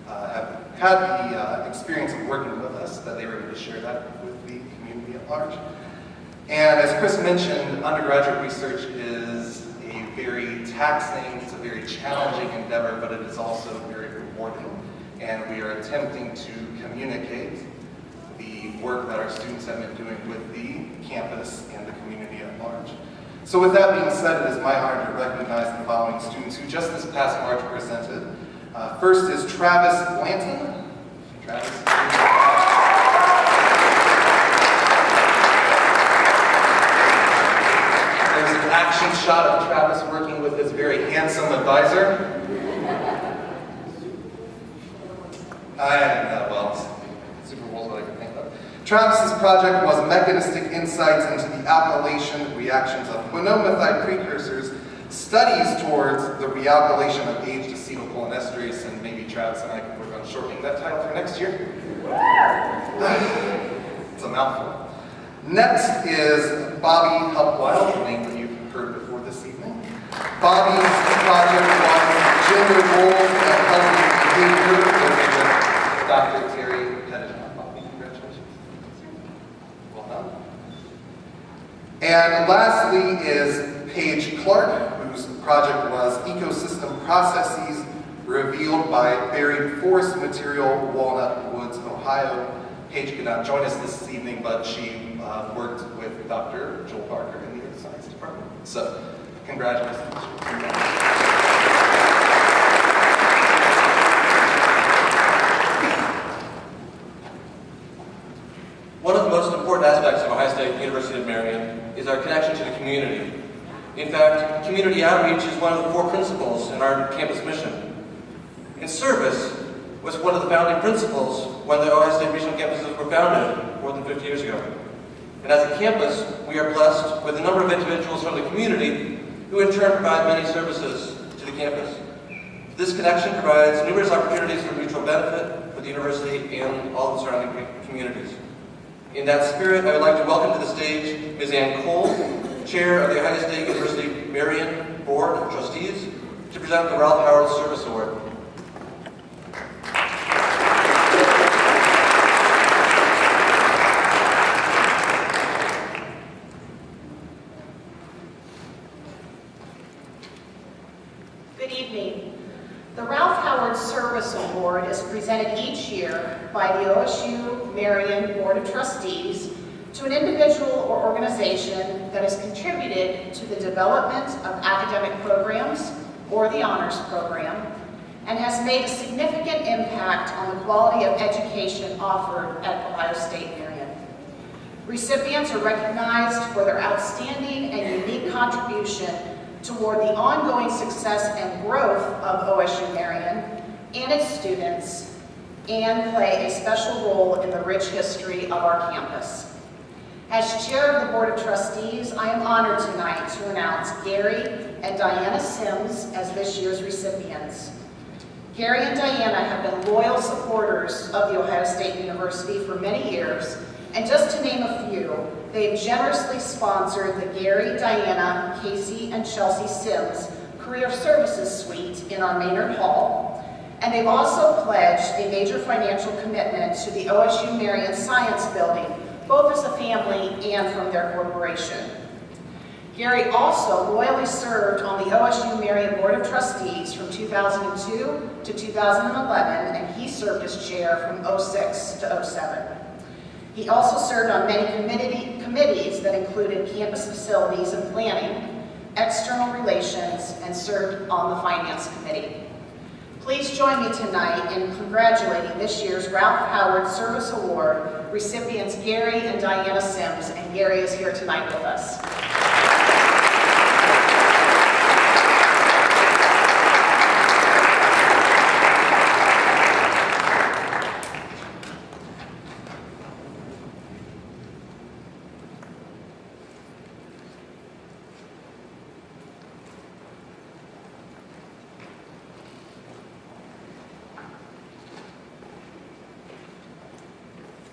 have had the experience of working with us, that they were able to share that with the community at large. And as Chris mentioned, undergraduate research is a very taxing, it's a very challenging endeavor, but it is also very rewarding. And we are attempting to communicate the work that our students have been doing with the campus and the community at large. So with that being said, it is my honor to recognize the following students who just this past March presented. First is Travis Blanton. Travis. There's an action shot of Travis working with his very handsome advisor. Super Bowl's what I can think of. Travis's project was mechanistic insights into the alkylation reactions of monomethyl precursors, studies towards the realkylation of aged acetylcholinesterase, and maybe Travis and I can work on shortening that title for next year. It's a mouthful. Next is Bobby Hupwild, a name that you've heard before this evening. Bobby's project was gender roles and healthy behavior with Dr. Terry Pettigrew. Bobby, congratulations. Well done. And lastly is Paige Clark, whose project was Ecosystem Processes Revealed by Buried Forest Material, Walnut Woods, Ohio. Paige could not join us this evening, but she worked with Dr. Joel Barker in the Earth Science Department. So, congratulations. One of the most important aspects of Ohio State University of Marion is our connection to the community. In fact, community outreach is one of the 4 principles in our campus mission. And service was one of the founding principles when the Ohio State regional campuses were founded more than 50 years ago. And as a campus, we are blessed with a number of individuals from the community who in turn provide many services to the campus. This connection provides numerous opportunities for mutual benefit for the university and all the surrounding communities. In that spirit, I would like to welcome to the stage Ms. Ann Cole, Chair of the Ohio State University Marion Board of Trustees, to present the Ralph Howard Service Award. Good evening. The Ralph Howard Service Award is presented each year by the OSU Marion Board of Trustees to an individual or organization that has contributed to the development of academic programs or the honors program and has made a significant impact on the quality of education offered at Ohio State Marion. Recipients are recognized for their outstanding and unique contribution toward the ongoing success and growth of OSU Marion and its students, and play a special role in the rich history of our campus. As Chair of the Board of Trustees, I am honored tonight to announce Gary and Diana Sims as this year's recipients. Gary and Diana have been loyal supporters of the Ohio State University for many years, and just to name a few, they've generously sponsored the Gary, Diana, Casey, and Chelsea Sims Career Services Suite in our Maynard Hall, and they've also pledged a major financial commitment to the OSU Marion Science Building, both as a family and from their corporation. Gary also loyally served on the OSU Marion Board of Trustees from 2002 to 2011, and he served as chair from 06 to 07. He also served on many committees that included campus facilities and planning, external relations, and served on the finance committee. Please join me tonight in congratulating this year's Ralph Howard Service Award recipients Gary and Diana Sims, and Gary is here tonight with us.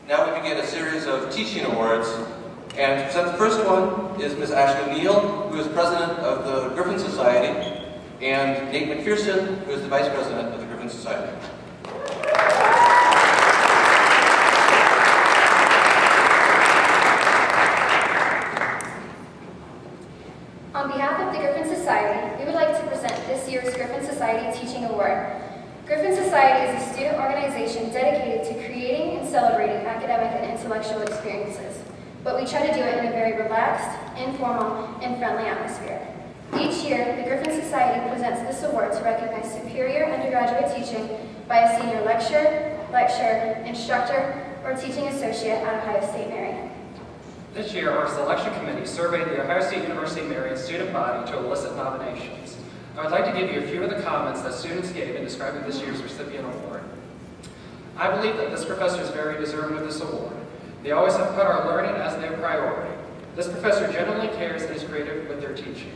Now we begin a series of teaching awards, and to present the first one is Ms. Ashley Neal, who is president of the Griffin Society, and Nate McPherson, who is the vice president of the Griffin Society. On behalf of the Griffin Society, we would like to present this year's Griffin Society Teaching Award. Griffin Society is a student organization dedicated to creating and celebrating academic and intellectual experiences, but we try to do it in a very relaxed, informal, and friendly atmosphere. Each year, the Griffin Society presents this award to recognize superior undergraduate teaching by a senior lecturer, instructor, or teaching associate at Ohio State Marion. This year, our selection committee surveyed the Ohio State University Marion student body to elicit nominations. I would like to give you a few of the comments that students gave in describing this year's recipient award. I believe that this professor is very deserving of this award. They always have put our learning as their priority. This professor genuinely cares and is creative with their teaching.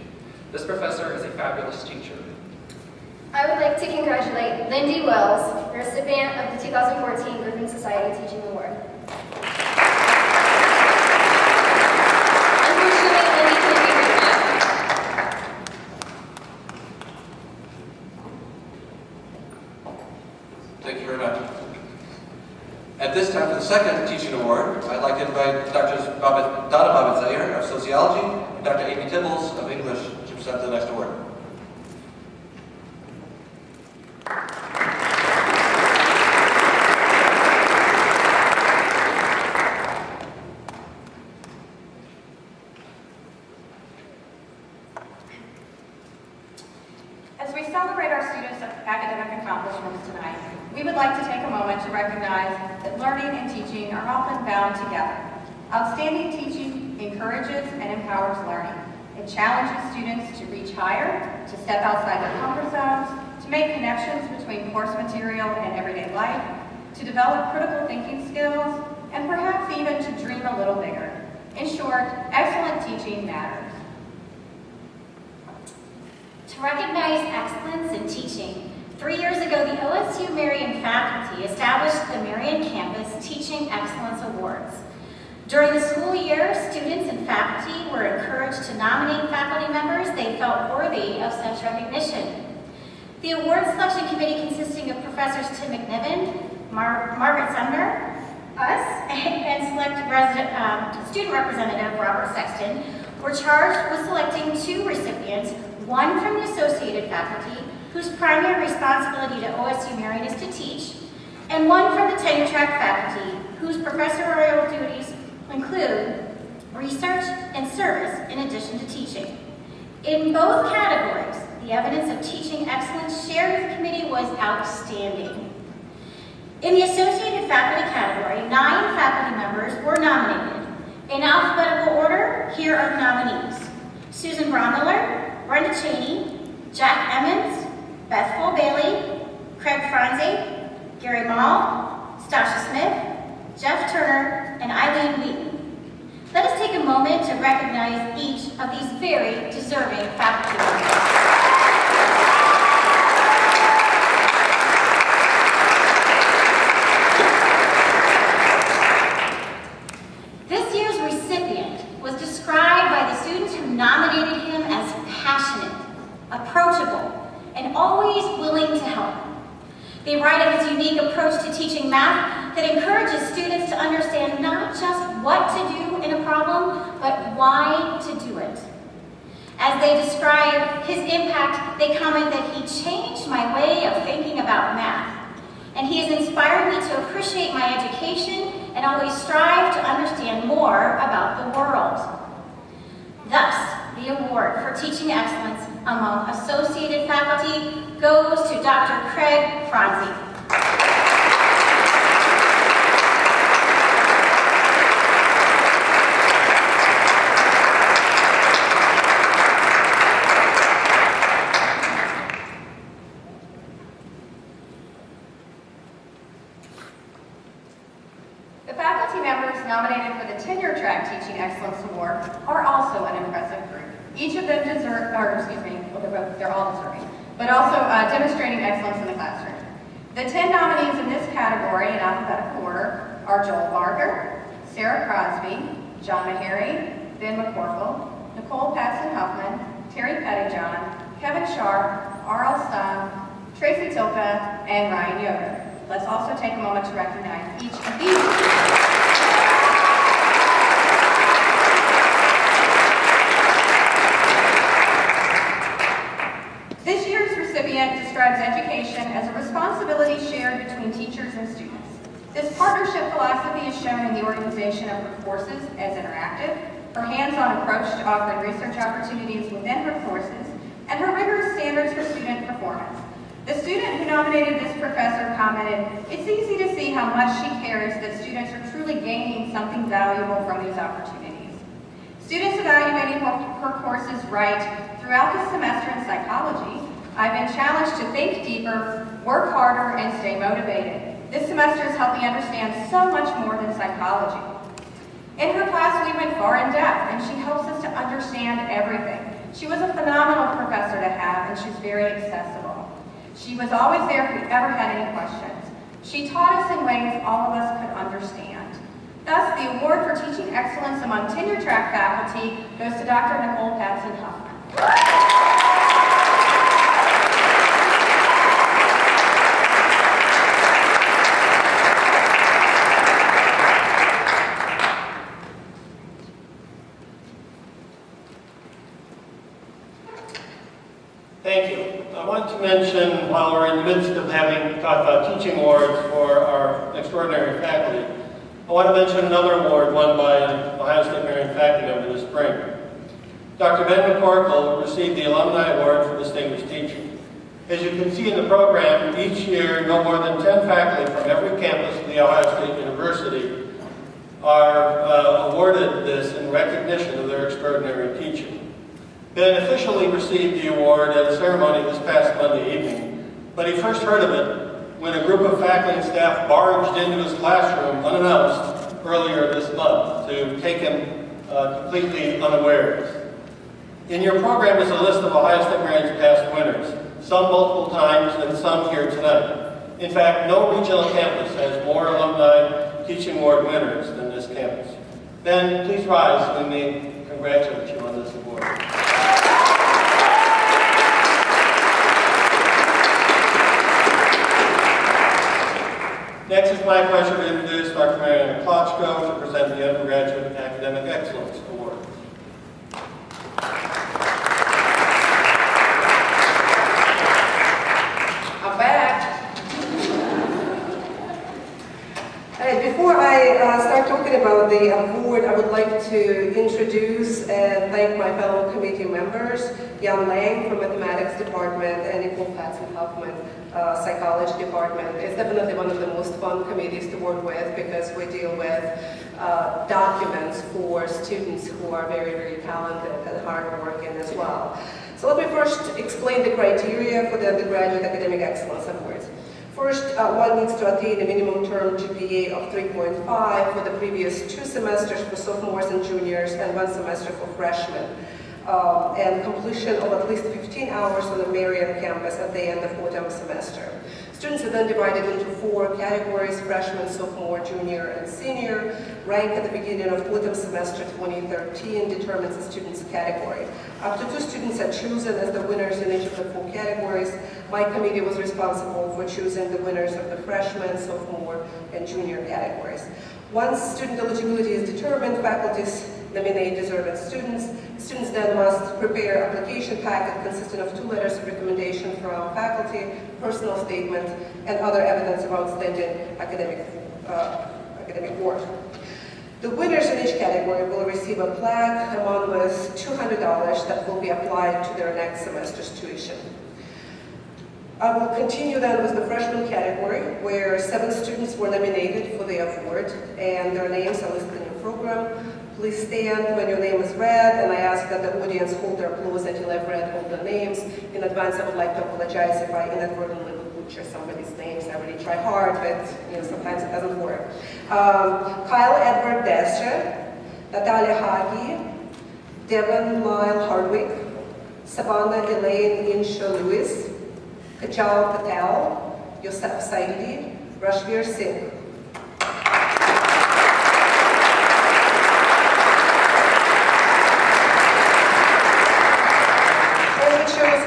This professor is a fabulous teacher. I would like to congratulate Lindy Wells, the recipient of the 2014 Griffin Society Teaching Award. Thank you very much. At this time, for the second teaching award, I'd like to invite Dr. Donna Babbitt-Zayer of Sociology and Dr. Amy Tibbles of English to present the next award. As we celebrate our students' academic accomplishments tonight, we would like to take a moment to recognize that learning and teaching are often bound together. Outstanding teaching encourages and empowers learning. It challenges students to reach higher, to step outside their comfort zones, to make connections between course material and everyday life, to develop critical thinking skills, and perhaps even to dream a little bigger. In short, excellent teaching matters. To recognize excellence in teaching, 3 years ago, the OSU Marion faculty established the Marion Campus Teaching Excellence Awards. During the school year, students and faculty were encouraged to nominate faculty members they felt worthy of such recognition. The award selection committee, consisting of Professors Tim McNiven, Margaret Sumner, us, and student representative Robert Sexton, were charged with selecting 2 recipients, one from the associated faculty, whose primary responsibility to OSU Marion is to teach, and one from the tenure track faculty, whose professorial duties include research and service in addition to teaching. In both categories, the evidence of teaching excellence shared with the committee was outstanding. In the associated faculty category, 9 faculty members were nominated. In alphabetical order, here are the nominees: Susan Bromiller, Brenda Cheney, Jack Emmons, Beth Full Bailey, Craig Franze, Gary Mall, Stasha Smith, Jeff Turner, and Eileen Wheaton. Let us take a moment to recognize each of these very deserving faculty members. This year's recipient was described by the students who nominated him as passionate, approachable, and always willing to help. They write of his unique approach to teaching math that encourages students to understand not just what to do in a problem, but why to do it. As they describe his impact, they comment that he changed my way of thinking about math, and he has inspired me to appreciate my education and always strive to understand more about the world. Thus, the award for teaching excellence among associated faculty goes to Dr. Craig Franzi. The faculty members nominated for the Tenure Track Teaching Excellence Award are also an impressive group. Each of them they're all deserving, but also demonstrating excellence in the classroom. The 10 nominees in this category in alphabetical order are Joel Barker, Sarah Crosby, John Meharry, Ben McCorkle, Nicole Patson-Huffman, Terry Pettyjohn, Kevin Sharp, R.L. Stum, Tracy Tilka, and Ryan Yoder. Let's also take a moment to recognize each of these. This year's recipient describes education as a responsibility shared between teachers and students. This partnership philosophy is shown in the organization of her courses as interactive, her hands-on approach to offering research opportunities within her courses, and her rigorous standards for student performance. The student who nominated this professor commented, "It's easy to see how much she cares that students are truly gaining something valuable from these opportunities." Students evaluating her courses write, "Throughout the semester in psychology, I've been challenged to think deeper, work harder, and stay motivated. This semester has helped me understand so much more than psychology." In her class, we went far in depth, and she helps us to understand everything. She was a phenomenal professor to have, and she's very accessible. She was always there if we ever had any questions. She taught us in ways all of us could understand. Thus, the award for teaching excellence among tenure track faculty goes to Dr. Nicole Patson-Huffman. Thank you. I want to mention, while we're in the midst of having talked about teaching awards for our extraordinary faculty, I want to mention another award won by an Ohio State Marion faculty member this spring. Dr. Ben McCorkle received the Alumni Award for Distinguished Teaching. As you can see in the program, each year no more than 10 faculty from every campus of The Ohio State University are awarded this in recognition of their extraordinary teaching. Ben officially received the award at a ceremony this past Monday evening, but he first heard of it when a group of faculty and staff barged into his classroom unannounced earlier this month to take him completely unawares. In your program is a list of Ohio State Marion's past winners, some multiple times and some here tonight. In fact, no regional campus has more alumni teaching award winners than this campus. Ben, please rise and let me congratulate you on this award. Next, it's my pleasure to introduce Dr. Marion Kloczko to present the Undergraduate Academic Excellence Award. I'm back. Before I start talking about the award, I would like to introduce and thank my fellow committee members, Jan Lang from Mathematics Department and Nicole Patson-Huffman, Psychology Department. It's definitely one of the most fun committees to work with because we deal with documents for students who are very, very talented and hardworking as well. So let me first explain the criteria for the Undergraduate Academic Excellence Awards. First, one needs to attain a minimum term GPA of 3.5 for the previous 2 semesters for sophomores and juniors and 1 semester for freshmen. And completion of at least 15 hours on the Marion campus at the end of autumn semester. Students are then divided into 4 categories: freshman, sophomore, junior, and senior. Rank at the beginning of autumn semester 2013 determines the student's category. After 2 students are chosen as the winners in each of the 4 categories, my committee was responsible for choosing the winners of the freshman, sophomore, and junior categories. Once student eligibility is determined, faculties nominate deserving students. Students then must prepare an application packet consisting of 2 letters of recommendation from faculty, personal statement, and other evidence of outstanding academic academic work. The winners in each category will receive a plaque among with $200 that will be applied to their next semester's tuition. I will continue then with the freshman category, where 7 students were nominated for the award, and their names are listed in your program. Please stand when your name is read, and I ask that the audience hold their applause until I've read all the names. In advance, I would like to apologize if I inadvertently butcher somebody's names. I really try hard, but sometimes it doesn't work. Kyle Edward Destra, Natalia Hagi, Devon Lyle Hardwick, Savannah Elaine Insha Lewis, Kajal Patel, Yosef Saidi, Rashveer Singh.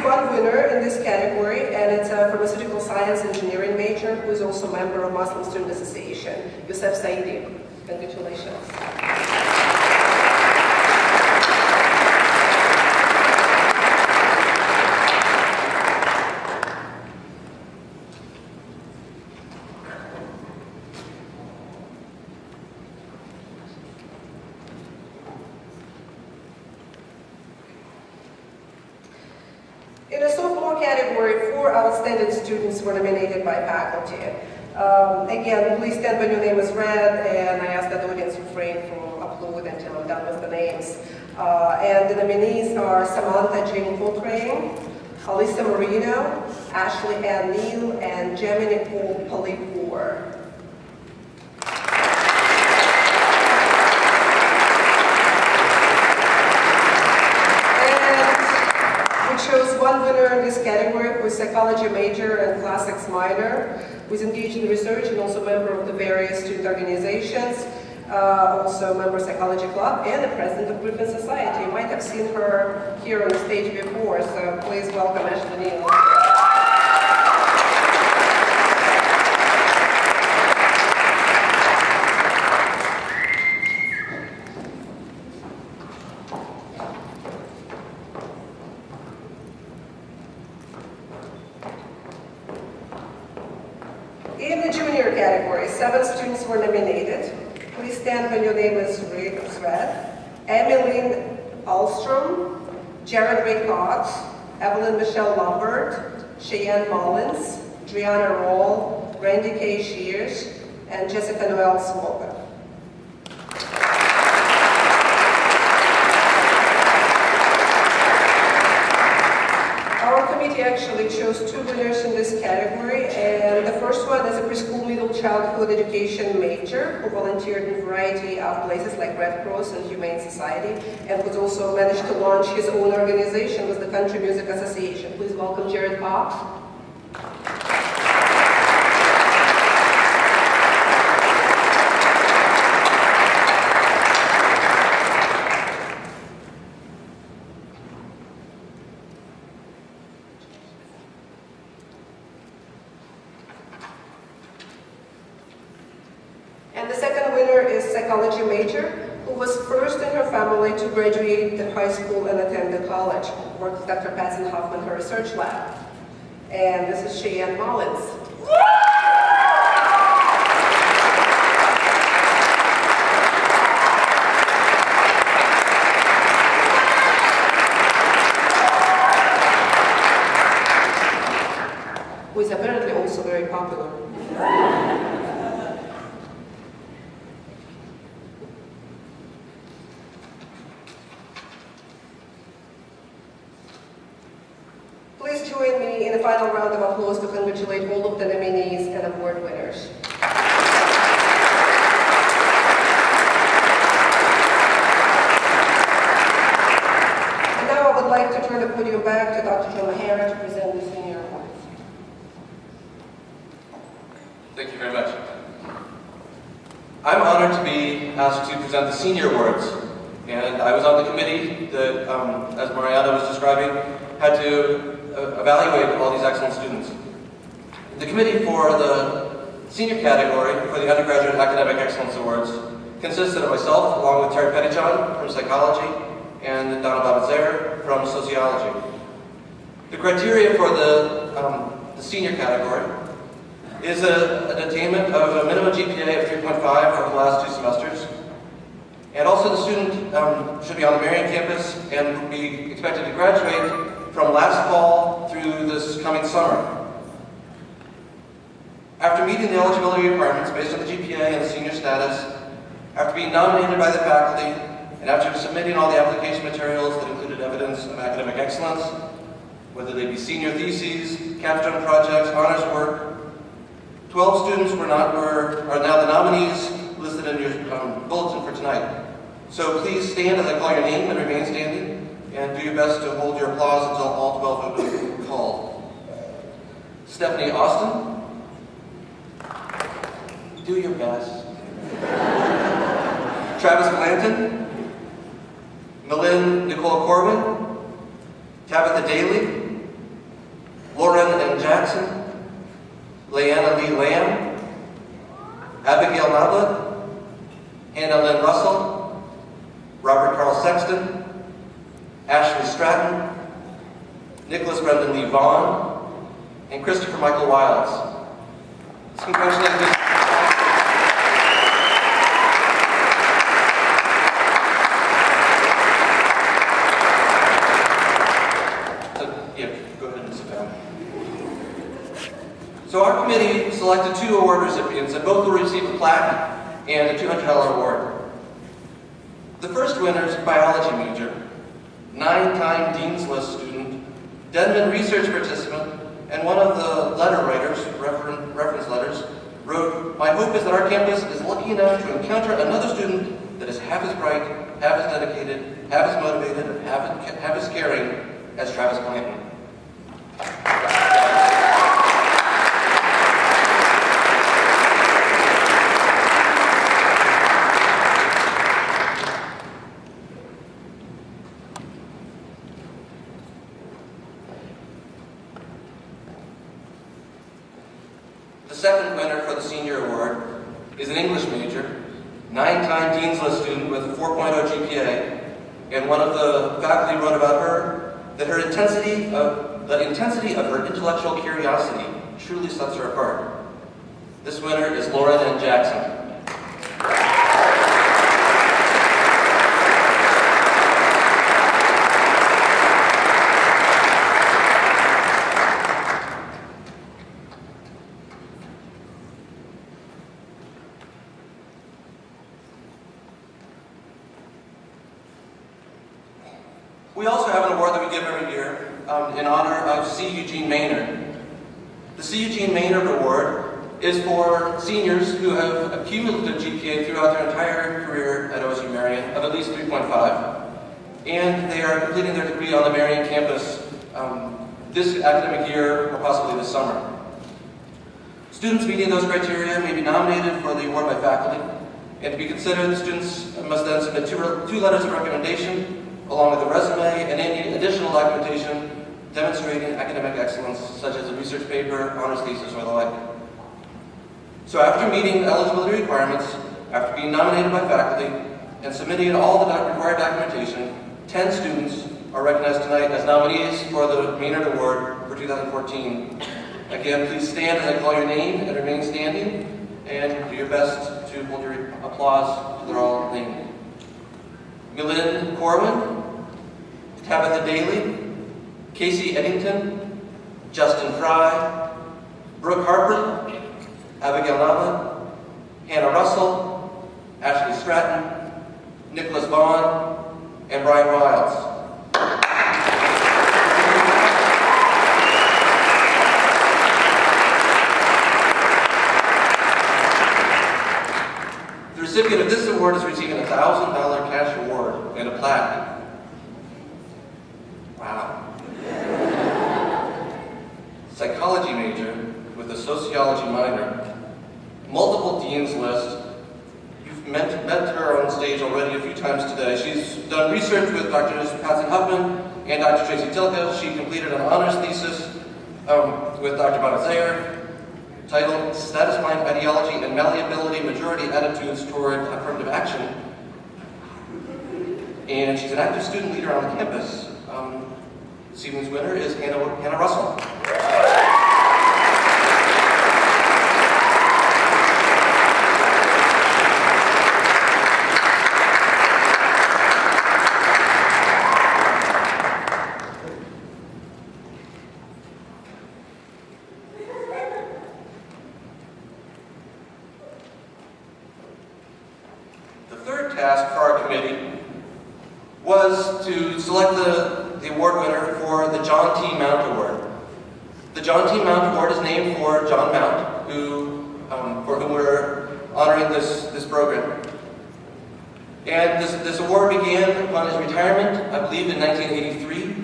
One winner in this category, and it's a pharmaceutical science engineering major who is also a member of Muslim Student Association, Yosef Saidi. Congratulations. In the sophomore category, 4 outstanding students were nominated by faculty. Again, please stand when your name is read, and I ask that the audience refrain from applauding until I'm done with the names. And the nominees are Samantha Jane Cochrane, Alyssa Marino, Ashley Ann Neal, and Gemini Paul Palipur. Chose one winner in this category who is psychology major and classics minor, who is engaged in research and also a member of the various student organizations, also a member of Psychology Club and the president of Griffin Society. You might have seen her here on the stage before, so please welcome Ashley Neal. In the junior category, 7 students were nominated. Please stand when your name is read. Emmeline Alstrom, Jared Ray Cox, Evelyn Michelle Lombard, Cheyenne Mullins, Driana Roll, Randy K. Shears, and Jessica Noel Swoga. Actually chose 2 winners in this category, and the first one is a preschool middle childhood education major who volunteered in a variety of places like Red Cross and Humane Society, and who's also managed to launch his own organization with the Country Music Association. Please welcome Jared Cox. And the second winner is psychology major, who was first in her family to graduate the high school and attend the college. Worked with Dr. Patsy Hoffman in her research lab. And this is Cheyenne Mullins. Who is apparently also very popular. Please join me in a final round of applause to congratulate all of the nominees and award winners. And now I would like to turn the podium back to Dr. John Mahara to present the senior awards. Thank you very much. I'm honored to be asked to present the senior awards. And I was on the committee that, as Mariana was describing, had to evaluate all these excellent students. The committee for the senior category for the Undergraduate Academic Excellence Awards consisted of myself, along with Terry Pettyjohn from Psychology, and Donna Babazer from Sociology. The criteria for the senior category is an attainment of a minimum GPA of 3.5 over the last 2 semesters. And also the student should be on the Marion campus and be expected to graduate from last fall through this coming summer. After meeting the eligibility requirements based on the GPA and the senior status, after being nominated by the faculty, and after submitting all the application materials that included evidence of academic excellence, whether they be senior theses, capstone projects, honors work, 12 students are now the nominees listed in your bulletin for tonight. So please stand as I call your name and remain standing, and do your best to hold your applause until all 12 have been called. Stephanie Austin. Do your best. Travis Blanton. Malin Nicole Corwin. Tabitha Daly. Lauren M. Jackson. Leanna Lee Lamb. Abigail Nablet. Hannah Lynn Russell. Robert Carl Sexton. Ashley Stratton. Nicholas Brendan Lee Vaughn. And Christopher Michael Wiles. Let's congratulate them. So our committee selected 2 award recipients, and both will receive a plaque and a $200 award. The first winner is a biology major, 9-time Dean's List student, Denman research participant, and one of the letter writers, reference letters, wrote, "My hope is that our campus is lucky enough to encounter another student that is half as bright, half as dedicated, half as motivated, and half as caring as Travis Blanton." The second winner for the senior award is an English major, 9-time Dean's List student with a 4.0 GPA, and one of the faculty wrote about her that the intensity of her intellectual curiosity truly sets her apart. This winner is Lauren N. Jackson. We also have an award that we give every year in honor of C. Eugene Maynard. The C. Eugene Maynard Award is for seniors who have a cumulative GPA throughout their entire career at OSU Marion of at least 3.5, and they are completing their degree on the Marion campus this academic year or possibly this summer. Students meeting those criteria may be nominated for the award by faculty, and to be considered, the students must then submit 2 letters of recommendation along with a resume and any additional documentation demonstrating academic excellence, such as a research paper, honors thesis, or the like. So after meeting eligibility requirements, after being nominated by faculty, and submitting all the required documentation, 10 students are recognized tonight as nominees for the Maynard Award for 2014. Again, please stand as I call your name and remain standing, and do your best to hold your applause to their all named. Malin Corwin, Tabitha Daly, Casey Eddington, Justin Fry, Brooke Harper, Abigail Nablet, Hannah Russell, Ashley Stratton, Nicholas Vaughn, and Brian Wiles. The recipient of this award is receiving a $1,000 cash award and a plaque. Wow. Psychology major with a sociology minor. Multiple Dean's List. You've met her on stage already a few times today. She's done research with Dr. Patsy Huffman and Dr. Tracy Tilka. She completed an honors thesis with Dr. Bonnet-Zayer titled Status Mind Ideology and Malleability Majority Attitudes Toward Affirmative Action. And she's an active student leader on the campus. This evening's winner is Hannah Russell. the award winner for the John T. Mount Award. The John T. Mount Award is named for John Mount, for whom we're honoring this program. And this award began upon his retirement, I believe in 1983.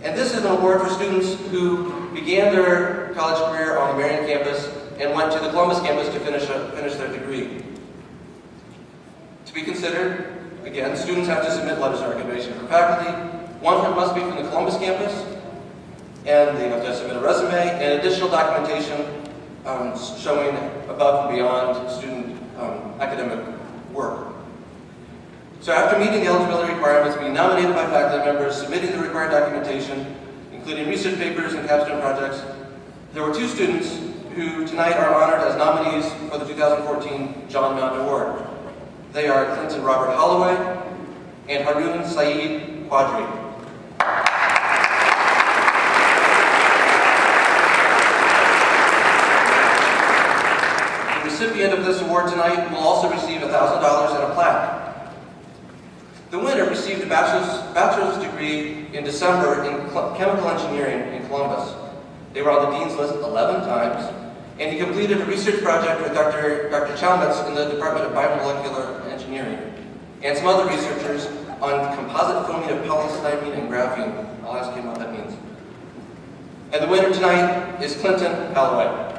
And this is an award for students who began their college career on the Marion campus and went to the Columbus campus to finish their degree. To be considered, again, students have to submit letters of recommendation for faculty. One must be from the Columbus campus, and they have to submit a resume and additional documentation showing above and beyond student academic work. So after meeting the eligibility requirements, being nominated by faculty members, submitting the required documentation, including research papers and capstone projects, there were 2 students who tonight are honored as nominees for the 2014 John Mount Award. They are Clinton Robert Holloway and Haroon Saeed Quadri. The recipient of this award tonight will also receive $1,000 and a plaque. The winner received a bachelor's degree in December in chemical engineering in Columbus. They were on the dean's list 11 times, and he completed a research project with Dr. Chalmers in the Department of Biomolecular Engineering, and some other researchers on composite foaming of polystyrene and graphene. I'll ask him what that means. And the winner tonight is Clinton Holloway.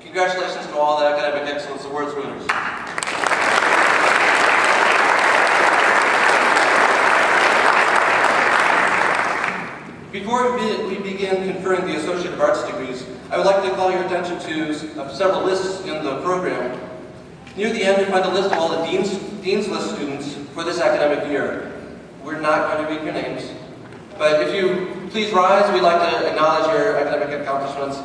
Congratulations to all the Academic Excellence Awards winners. Before we begin conferring the Associate of Arts degrees, I would like to call your attention to several lists in the program. Near the end, you find a list of all the Dean's List students for this academic year. We're not going to read your names, but if you please rise, we'd like to acknowledge your academic accomplishments,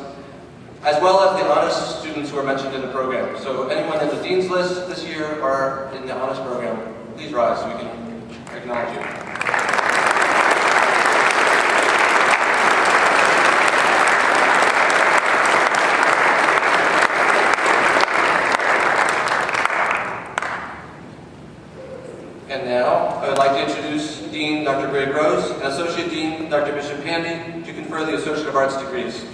as well as the honors students who are mentioned in the program. So anyone in the Dean's List this year or in the honors program, please rise so we can acknowledge you. And now, I would like to introduce Dean Dr. Greg Rose and Associate Dean Dr. Bishop Pandy to confer the Associate of Arts degrees.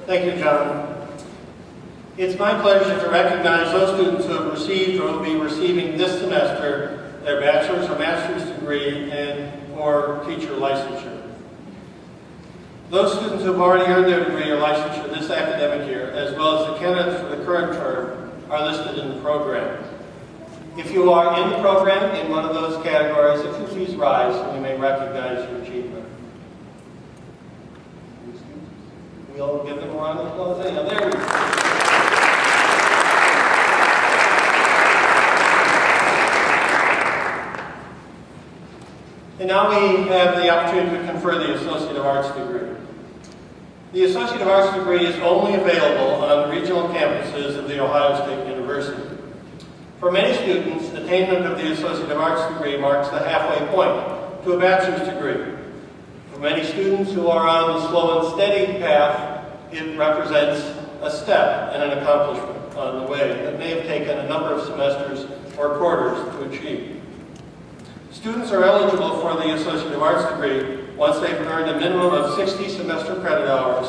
Thank you, John. It's my pleasure to recognize those students who have received or will be receiving this semester their bachelor's or master's degree or teacher licensure. Those students who have already earned their degree or licensure this academic year, as well as the candidates for the current term, are listed in the program. If you are in the program in one of those categories, if you please rise, and we may recognize your achievement. We'll give them a round of applause. There we go. And now we have the opportunity to confer the Associate of Arts degree. The Associate of Arts degree is only available on regional campuses of The Ohio State University. For many students, attainment of the Associate of Arts degree marks the halfway point to a bachelor's degree. For many students who are on the slow and steady path, it represents a step and an accomplishment on the way that may have taken a number of semesters or quarters to achieve. Students are eligible for the Associate of Arts degree once they've earned a minimum of 60 semester credit hours,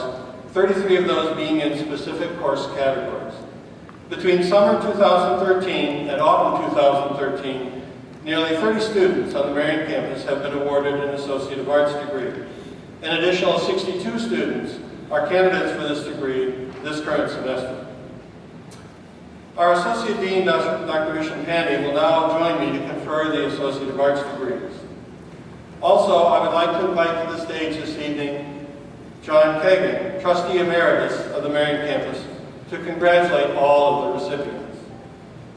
33 of those being in specific course categories. Between summer 2013 and autumn 2013, nearly 30 students on the Marion campus have been awarded an Associate of Arts degree. An additional 62 students are candidates for this degree this current semester. Our Associate Dean, Dr. Bishop Pandy, will now join me to confer the Associate of Arts degrees. Also, I would like to invite to the stage this evening John Kagan, Trustee Emeritus of the Marion campus, to congratulate all of the recipients.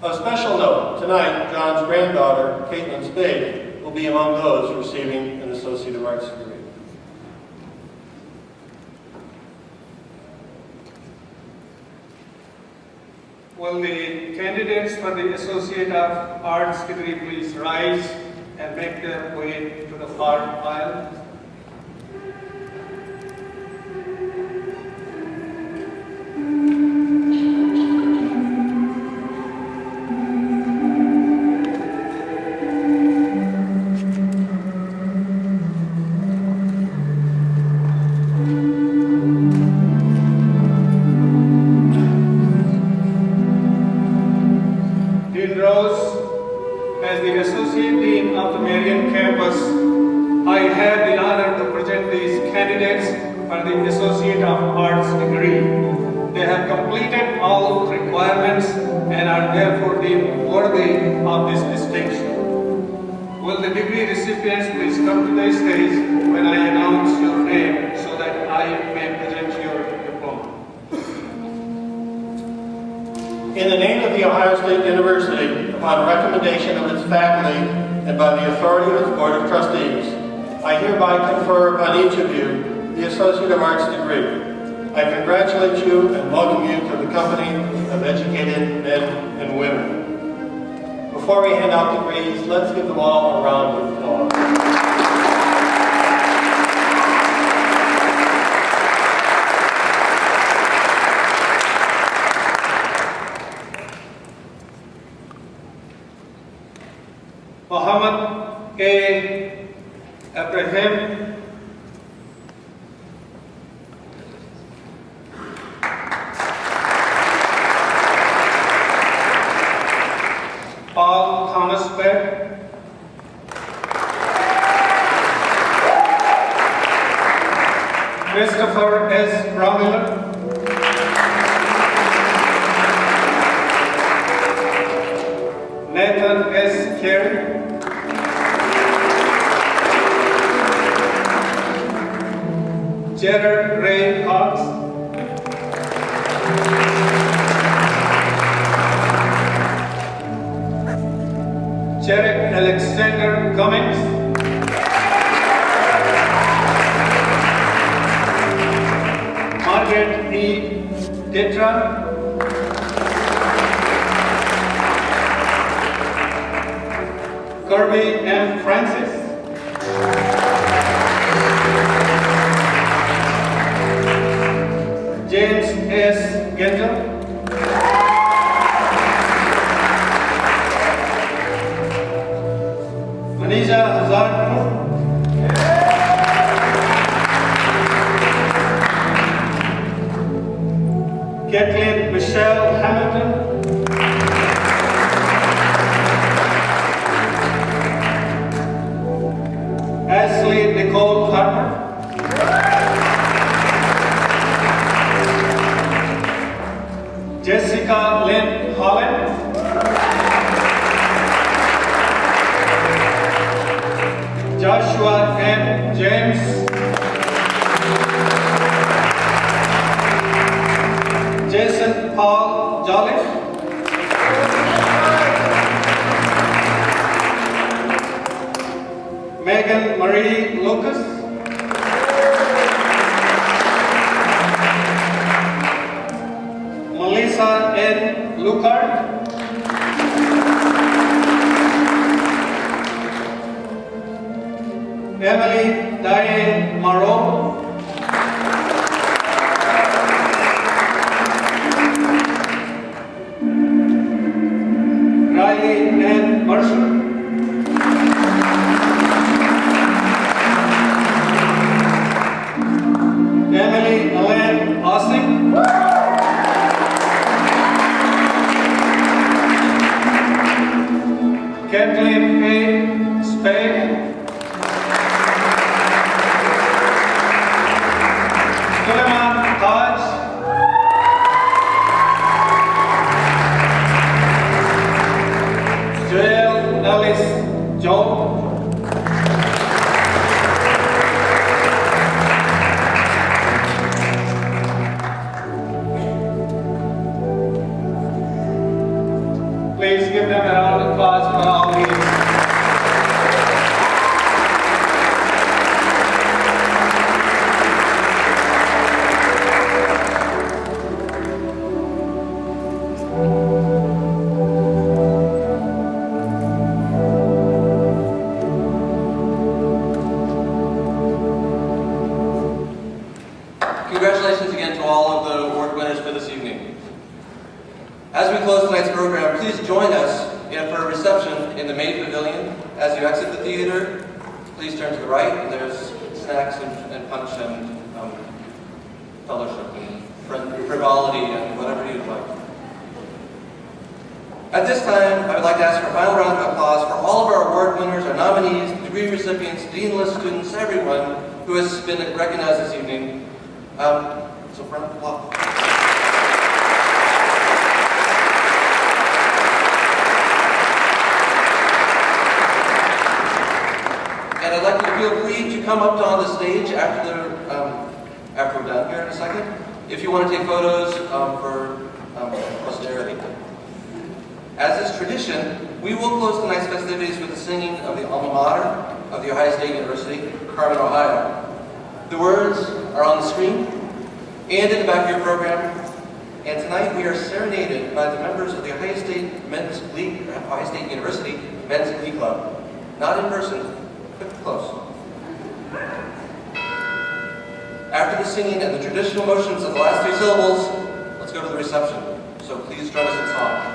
Of special note, tonight, John's granddaughter, Caitlin Spade, will be among those receiving an Associate of Arts degree. Will the candidates for the Associate of Arts degree please rise and make their way to the far aisle? As the Associate Dean of the Marion campus, I have the honor to present these candidates for the Associate of Arts degree. They have completed all requirements and are therefore deemed worthy of this distinction. Will the degree recipients please come to the stage when I announce your name so that I may present your diploma. In the name of the Ohio State University, upon recommendation of its faculty and by the authority of its Board of Trustees, I hereby confer upon each of you the Associate of Arts degree. I congratulate you and welcome you to the company of educated men and women. Before we hand out degrees, let's give them all a round of applause. Muhammad A. Abraham. Paul Thomas Beck. Christopher S. Bromiller. Nathan S. Carey. Jared Ray Cox. Jarek Alexander Cummings. Margaret E. Detra. Kirby M. Francis. James S. Gendel. Manisha Hazard. Kathleen Michelle Hamilton. Ashley Nicole Harper. Jessica Lynn Holland. Joshua M. James. Jason Paul Jolliffe. Megan Marie Lucas. Melissa N. Lucard. Emily Diane all of the award winners for this evening. As we close tonight's program, please join us for a reception in the main pavilion. As you exit the theater, please turn to the right, and there's snacks and punch and fellowship and frivolity and whatever you'd like. At this time, I would like to ask for a final round of applause for all of our award winners, our nominees, degree recipients, deanless students, everyone who has been recognized this evening. So round of applause. And I'd like you to feel free to come up on the stage after we're done here in a second, if you want to take photos for posterity. As is tradition, we will close tonight's festivities with the singing of the alma mater of The Ohio State University, Carmen, Ohio. The words are on the screen and in the back of your program. And tonight we are serenaded by the members of the Ohio State University Men's Glee Club. Not in person, but close. After the singing and the traditional motions of the last three syllables, let's go to the reception. So please join us in song.